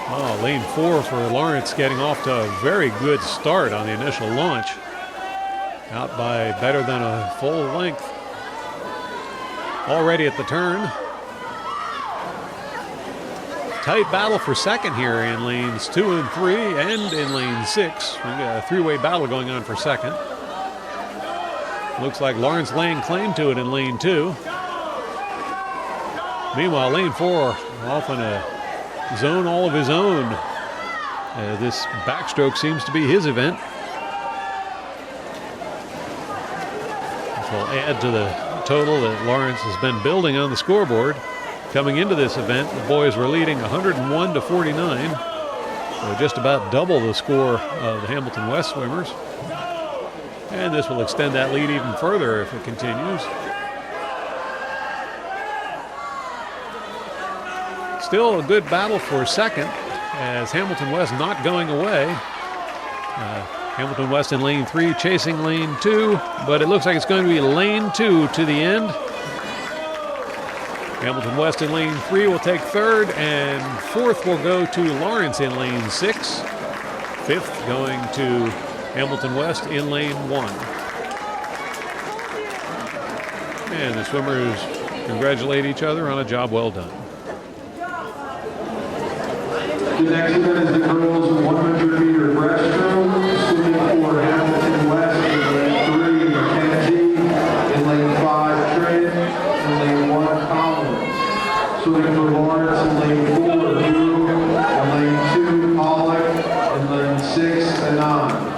Oh, lane 4 for Lawrence getting off to a very good start on the initial launch. Out by better than a full length. Already at the turn. Tight battle for second here in lanes 2 and 3 and in lane 6. We've got a three-way battle going on for second. Looks like Lawrence laying claim to it in lane 2. Meanwhile, lane 4 off in a zone all of his own. This backstroke seems to be his event. This will add to the total that Lawrence has been building on the scoreboard. Coming into this event, the boys were leading 101 to 49. So just about double the score of the Hamilton West swimmers. And this will extend that lead even further if it continues. Still a good battle for second as Hamilton West not going away. Hamilton West in lane 3 chasing lane 2, but it looks like it's going to be lane 2 to the end. Hamilton West in lane 3 will take third, and fourth will go to Lawrence in lane 6. Fifth going to Hamilton West in lane 1. And the swimmers congratulate each other on a job well done. The next event is the girls 100-meter breaststroke, swimming for Hamilton West in lane 3, Mackenzie, in lane 5, Trent, in lane 1, Collins. Swimming for Lawrence in lane 4, Drew, in lane 2, Pollock, in lane 6, Anand.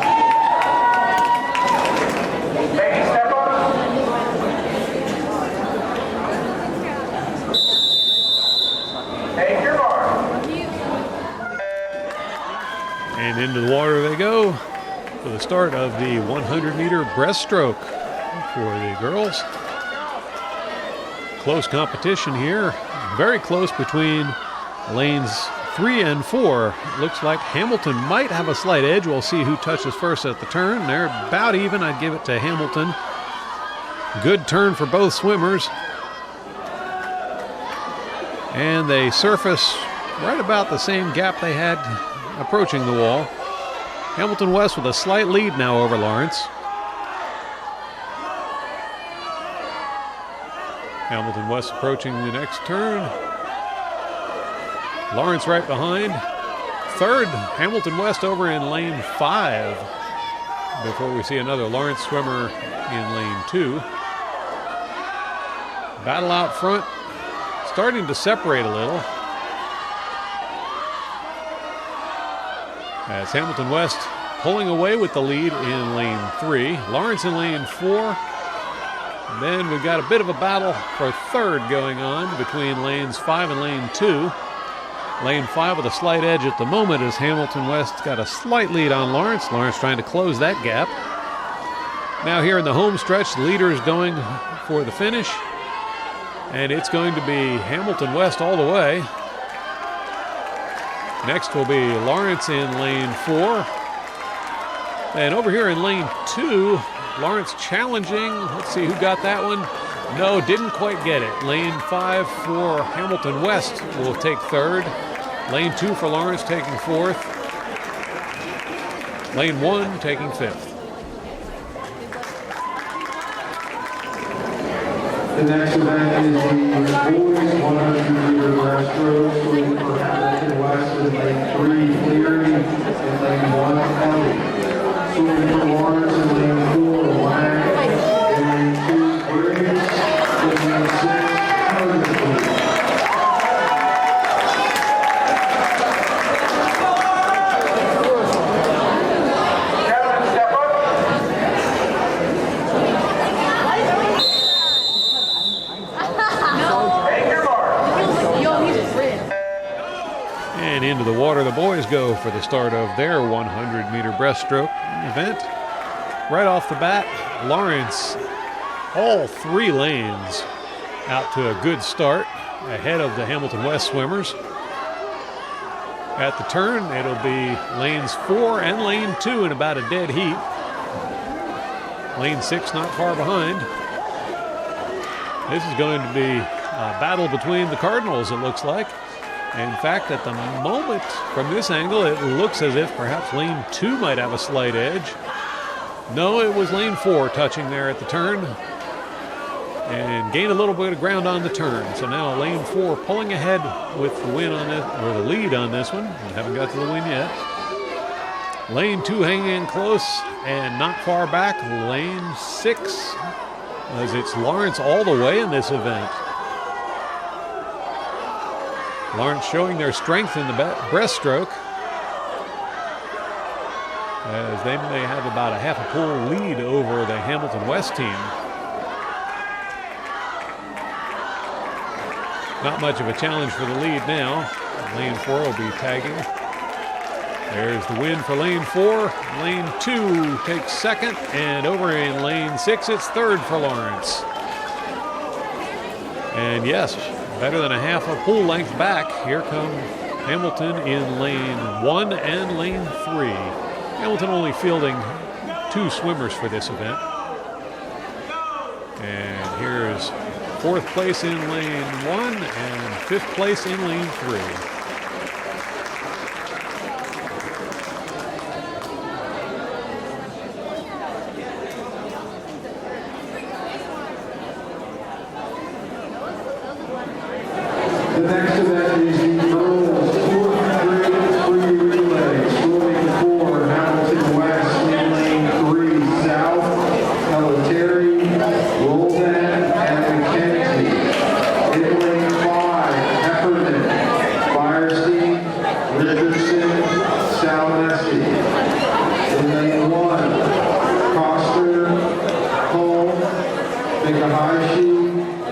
And into the water they go for the start of the 100-meter breaststroke for the girls. Close competition here. Very close between lanes 3 and 4. Looks like Hamilton might have a slight edge. We'll see who touches first at the turn. They're about even. I'd give it to Hamilton. Good turn for both swimmers. And they surface right about the same gap they had approaching the wall. Hamilton West with a slight lead now over Lawrence. Hamilton West approaching the next turn. Lawrence right behind. Third, Hamilton West over in lane 5 before we see another Lawrence swimmer in lane 2. Battle out front, starting to separate a little. As Hamilton West pulling away with the lead in lane 3. Lawrence in lane 4. Then we've got a bit of a battle for third going on between lanes 5 and lane 2. Lane 5 with a slight edge at the moment as Hamilton West got a slight lead on Lawrence. Lawrence trying to close that gap. Now here in the home stretch, the leader is going for the finish. And it's going to be Hamilton West all the way. Next will be Lawrence in lane 4. And over here in lane 2, Lawrence challenging. Let's see who got that one. No, didn't quite get it. Lane 5 for Hamilton West will take third. Lane 2 for Lawrence taking fourth. Lane 1 taking fifth. The next event is the boys 100-meter breaststroke, swimming for Hamilton West in lane 3, Cleary, and lane 1, Kelly. Swimming for Lawrence in lane 4, Lang, in lane 2, Briggs, in lane 6, Harrison. And into the water the boys go for the start of their 100-meter breaststroke event. Right off the bat, Lawrence, all 3 lanes out to a good start ahead of the Hamilton West swimmers. At the turn, it'll be lanes 4 and lane 2 in about a dead heat. Lane 6 not far behind. This is going to be a battle between the Cardinals, it looks like. In fact, at the moment, from this angle, it looks as if perhaps lane 2 might have a slight edge. No, it was lane 4 touching there at the turn. And gained a little bit of ground on the turn. So now lane 4 pulling ahead with the win on this, or the lead on this one. We haven't got to the win yet. Lane 2 hanging in close and not far back. Lane 6, as it's Lawrence all the way in this event. Lawrence showing their strength in the breaststroke, as they may have about a half a pool lead over the Hamilton West team. Not much of a challenge for the lead now. Lane 4 will be tagging. There's the win for lane 4. Lane 2 takes second, and over in lane 6, it's third for Lawrence. And yes, better than a half a pool length back. Here come Hamilton in lane 1 and lane 3. Hamilton only fielding 2 swimmers for this event. And here's 4th place in lane 1 and 5th place in lane 3. The next event is the girls 400 free relay, swimming for Hamilton West in lane 3, South, Pelletieri, Roldan, and McKenzie. In lane 5, Heffernan, Varsity, Richardson, Salamesi. In lane 1, Coster, Cole, Mikahashi,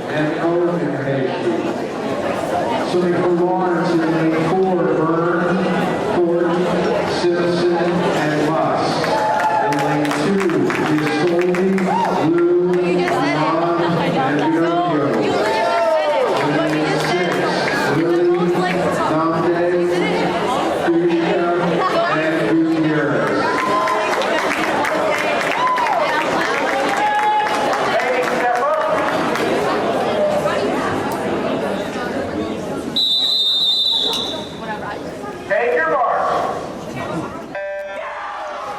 and Okenhashi. Swimming for Lawrence in lane 4, Byrne, Ford, Simpson, and Musk. In lane 2 is Soldi, Blue, Ron, and Pinocchio. In lane 6, Lily, Dante, Fuchsia, and Gutierrez.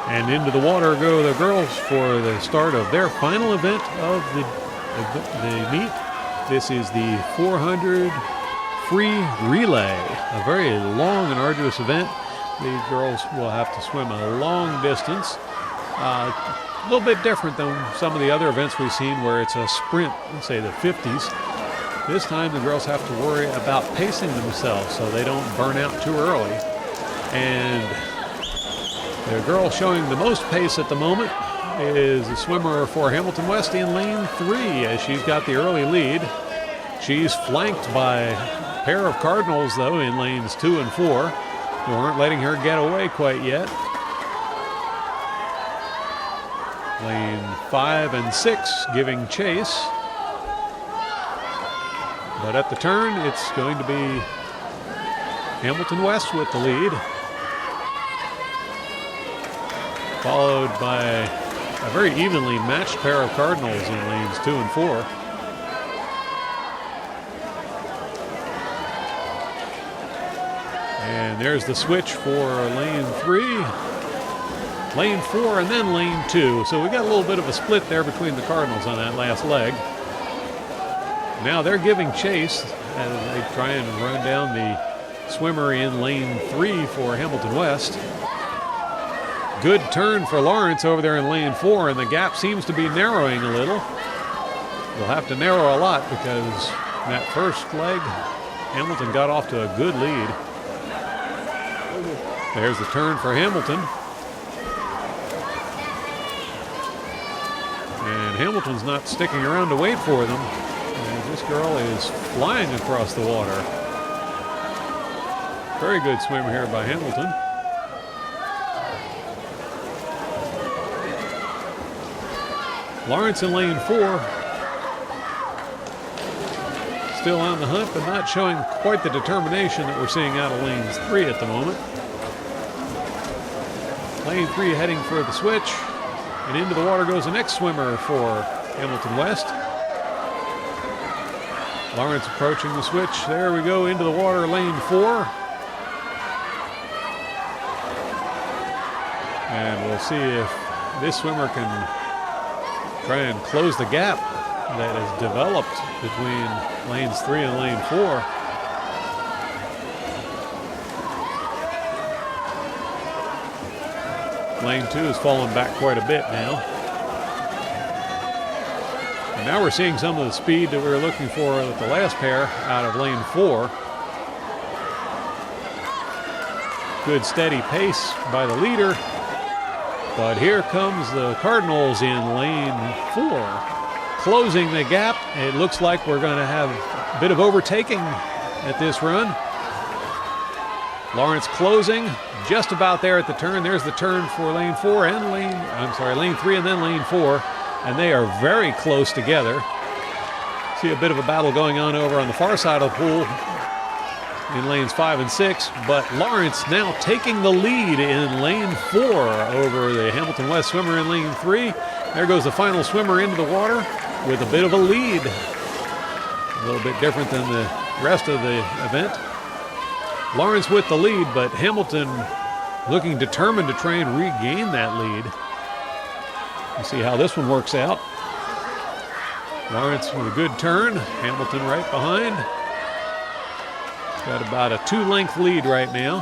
And into the water go the girls for the start of their final event of the meet. This is the 400 free relay, a very long and arduous event. These girls will have to swim a long distance. A little bit different than some of the other events we've seen where it's a sprint, let's say the 50s. This time the girls have to worry about pacing themselves so they don't burn out too early. And the girl showing the most pace at the moment is the swimmer for Hamilton West in lane 3, as she's got the early lead. She's flanked by a pair of Cardinals, though, in lanes 2 and 4, who aren't letting her get away quite yet. Lane 5 and 6 giving chase. But at the turn, it's going to be Hamilton West with the lead, followed by a very evenly matched pair of Cardinals in lanes 2 and 4. And there's the switch for lane 3, lane 4, and then lane 2. So we got a little bit of a split there between the Cardinals on that last leg. Now they're giving chase as they try and run down the swimmer in lane 3 for Hamilton West. Good turn for Lawrence over there in lane 4, and the gap seems to be narrowing a little. They'll have to narrow a lot because that first leg, Hamilton got off to a good lead. There's the turn for Hamilton. And Hamilton's not sticking around to wait for them. And this girl is flying across the water. Very good swim here by Hamilton. Lawrence in lane 4. Still on the hunt, but not showing quite the determination that we're seeing out of lanes 3 at the moment. Lane 3 heading for the switch. And into the water goes the next swimmer for Hamilton West. Lawrence approaching the switch. There we go, into the water, lane 4. And we'll see if this swimmer can try and close the gap that has developed between lanes 3 and lane 4. Lane 2 has fallen back quite a bit now. And now we're seeing some of the speed that we were looking for with the last pair out of lane 4. Good steady pace by the leader. But here comes the Cardinals in lane 4, closing the gap. It looks like we're going to have a bit of overtaking at this run. Lawrence closing, just about there at the turn. There's the turn for lane 4 and lane 3 and then lane 4. And they are very close together. See a bit of a battle going on over on the far side of the pool in lanes 5 and 6, but Lawrence now taking the lead in lane 4 over the Hamilton West swimmer in lane 3. There goes the final swimmer into the water with a bit of a lead. A little bit different than the rest of the event. Lawrence with the lead, but Hamilton looking determined to try and regain that lead. We'll see how this one works out. Lawrence with a good turn. Hamilton right behind. Got about a 2-length lead right now.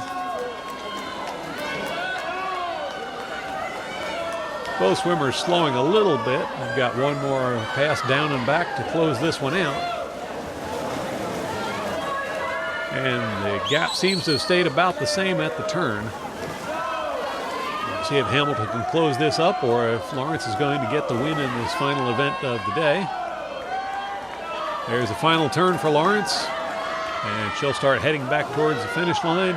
Both swimmers slowing a little bit. We've got one more pass down and back to close this one out. And the gap seems to have stayed about the same at the turn. We'll see if Hamilton can close this up or if Lawrence is going to get the win in this final event of the day. There's the final turn for Lawrence. And she'll start heading back towards the finish line.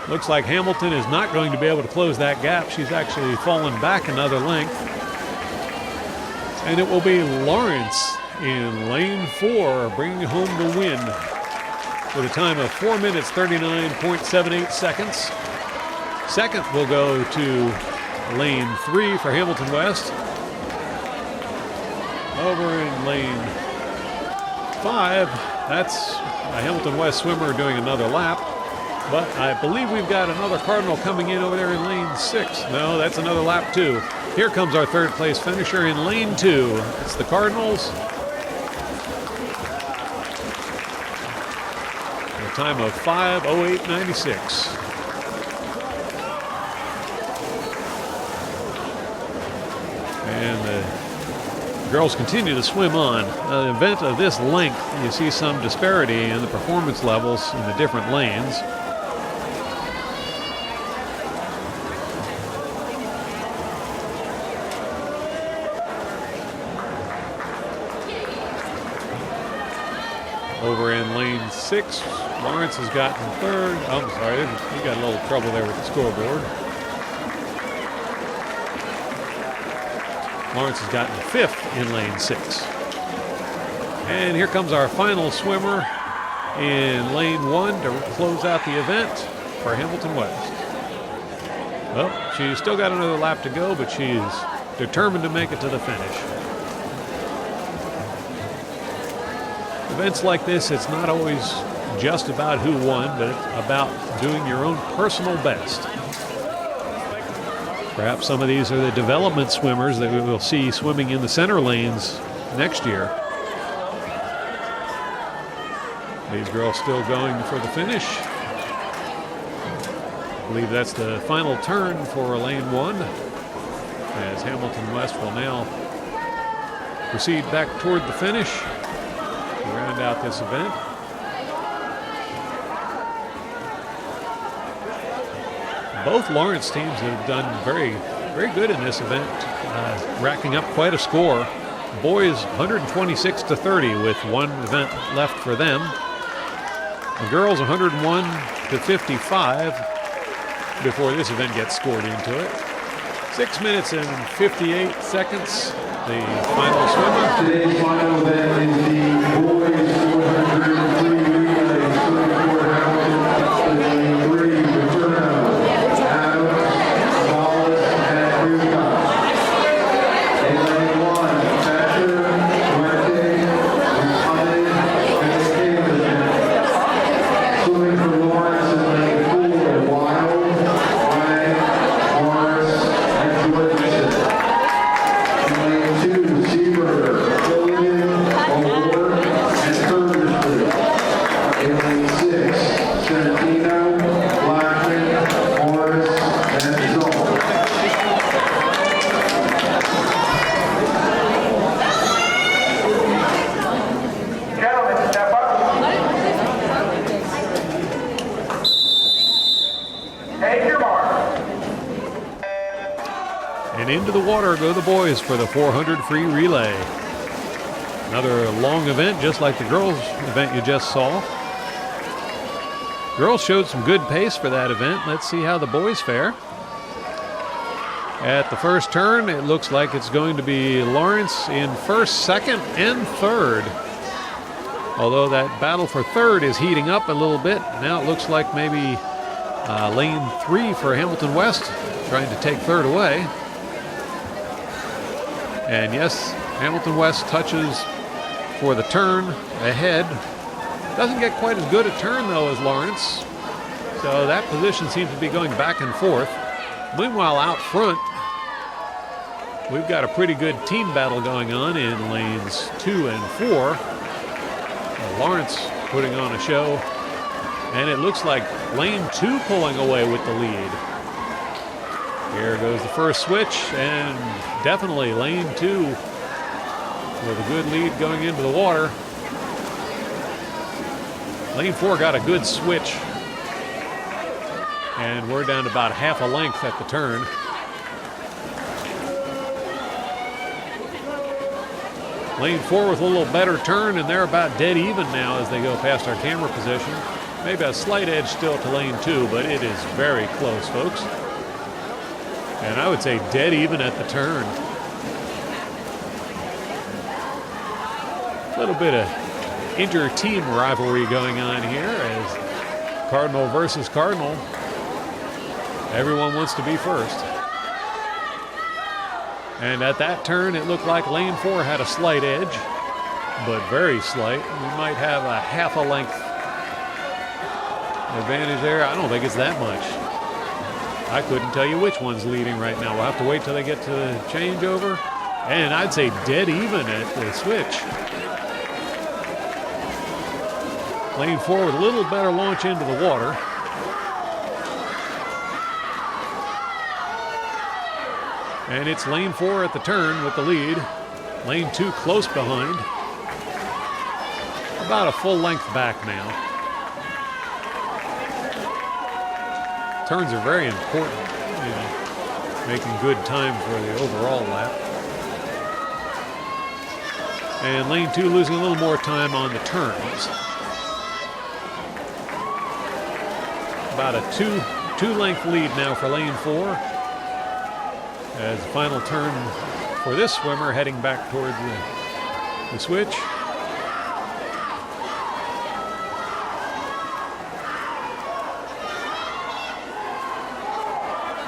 Looks like Hamilton is not going to be able to close that gap. She's actually fallen back another length. And it will be Lawrence in lane 4 bringing home the win with a time of 4 minutes 39.78 seconds. Second will go to lane 3 for Hamilton West. Over in lane 5, that's a Hamilton West swimmer doing another lap. But I believe we've got another Cardinal coming in over there in lane 6. No, that's another lap 2. Here comes our third place finisher in lane 2. It's the Cardinals. A time of 5:08.96. And the girls continue to swim on. An event of this length, you see some disparity in the performance levels in the different lanes. Over in lane 6, Lawrence has gotten third. Oh, I'm sorry, we got a little trouble there with the scoreboard. Lawrence has gotten 5th in lane 6. And here comes our final swimmer in lane 1 to close out the event for Hamilton West. Well, she's still got another lap to go, but she's determined to make it to the finish. Events like this, it's not always just about who won, but it's about doing your own personal best. Perhaps some of these are the development swimmers that we will see swimming in the center lanes next year. These girls still going for the finish. I believe that's the final turn for lane 1, as Hamilton West will now proceed back toward the finish to round out this event. Both Lawrence teams have done very, very good in this event, racking up quite a score. Boys 126-30 with one event left for them. The girls 101-55 before this event gets scored into it. 6 minutes and 58 seconds, the final swimmer. Today's final event is the boys 400 free relay swimming for Hamilton in lane 3. Into the water go the boys for the 400 free relay. Another long event, just like the girls' event you just saw. Girls showed some good pace for that event. Let's see how the boys fare. At the first turn, it looks like it's going to be Lawrence in first, second, and third. Although that battle for third is heating up a little bit. Now it looks like maybe lane 3 for Hamilton West, trying to take third away. And yes, Hamilton West touches for the turn ahead. Doesn't get quite as good a turn, though, as Lawrence. So that position seems to be going back and forth. Meanwhile, out front, we've got a pretty good team battle going on in lanes 2 and 4. Lawrence putting on a show. And it looks like lane 2 pulling away with the lead. Here goes the first switch, and definitely lane 2 with a good lead going into the water. Lane 4 got a good switch, and we're down to about half a length at the turn. Lane 4 with a little better turn, and they're about dead even now as they go past our camera position. Maybe a slight edge still to lane 2, but it is very close, folks. And I would say dead even at the turn. A little bit of inter-team rivalry going on here as Cardinal versus Cardinal. Everyone wants to be first. And at that turn, it looked like lane 4 had a slight edge, but very slight. We might have a half a length advantage there. I don't think it's that much. I couldn't tell you which one's leading right now. We'll have to wait till they get to the changeover. And I'd say dead even at the switch. Lane 4 with a little better launch into the water. And it's lane 4 at the turn with the lead. Lane 2 close behind. About a full length back now. Turns are very important, making good time for the overall lap. And lane 2 losing a little more time on the turns. About a two length lead now for lane 4. As the final turn for this swimmer heading back toward the switch.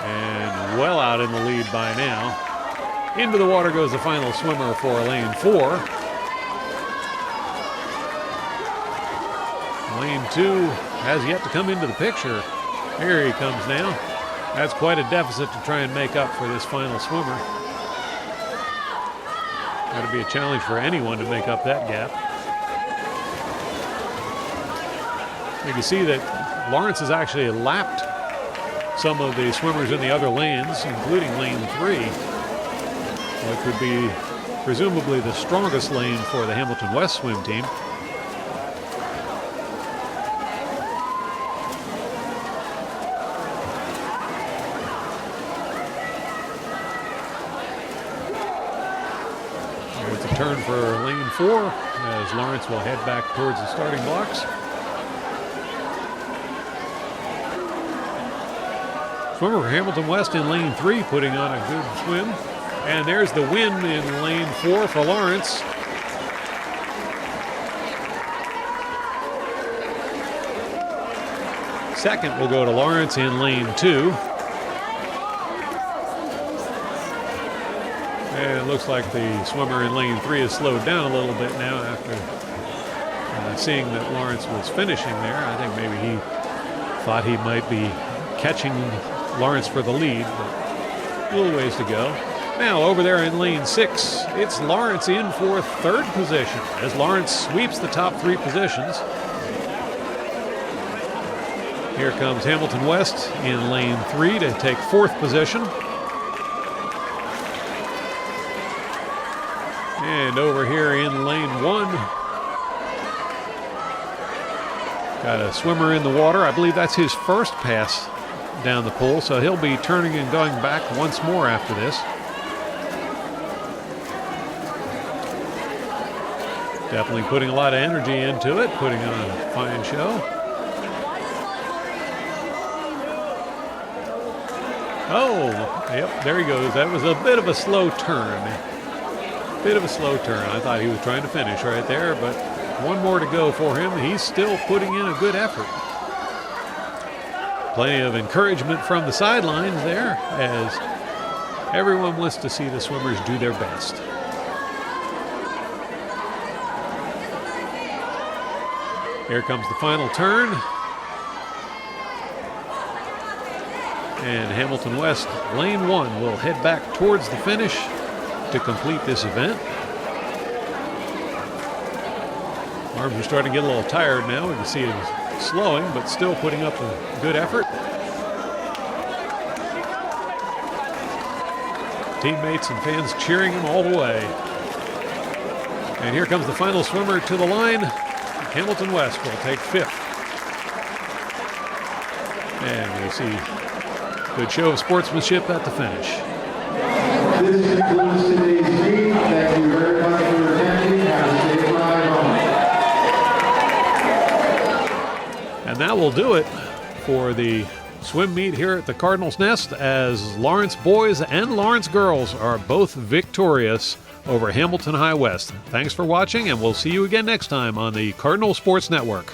And well out in the lead by now. Into the water goes the final swimmer for lane 4. Lane 2 has yet to come into the picture. Here he comes now. That's quite a deficit to try and make up for this final swimmer. Got to be a challenge for anyone to make up that gap. You can see that Lawrence has actually lapped some of the swimmers in the other lanes, including lane 3, which would be presumably the strongest lane for the Hamilton West swim team. It's a turn for lane 4 as Lawrence will head back towards the starting blocks. Swimmer for Hamilton West in lane 3 putting on a good swim. And there's the win in lane 4 for Lawrence. Second will go to Lawrence in lane 2. And it looks like the swimmer in lane 3 has slowed down a little bit now after seeing that Lawrence was finishing there. I think maybe he thought he might be catching Lawrence for the lead, but a little ways to go. Now over there in lane 6, it's Lawrence in for third position as Lawrence sweeps the top 3 positions. Here comes Hamilton West in lane 3 to take 4th position. And over here in lane 1, got a swimmer in the water. I believe that's his first pass down the pool, so he'll be turning and going back once more after this. Definitely putting a lot of energy into it, putting on a fine show. Oh, yep, there he goes. That was a bit of a slow turn. I thought he was trying to finish right there, but one more to go for him. He's still putting in a good effort. Plenty of encouragement from the sidelines there as everyone wants to see the swimmers do their best. Here comes the final turn. And Hamilton West, lane 1, will head back towards the finish to complete this event. Arms are starting to get a little tired now. We can see him slowing, but still putting up a good effort. Teammates and fans cheering him all the way. And here comes the final swimmer to the line. Hamilton West will take 5th. And we see a good show of sportsmanship at the finish. This concludes today's meet. Thank you very much for attending. Have a safe ride home. And that will do it for the swim meet here at the Cardinals' Nest as Lawrence boys and Lawrence girls are both victorious over Hamilton High West. Thanks for watching, and we'll see you again next time on the Cardinal Sports Network.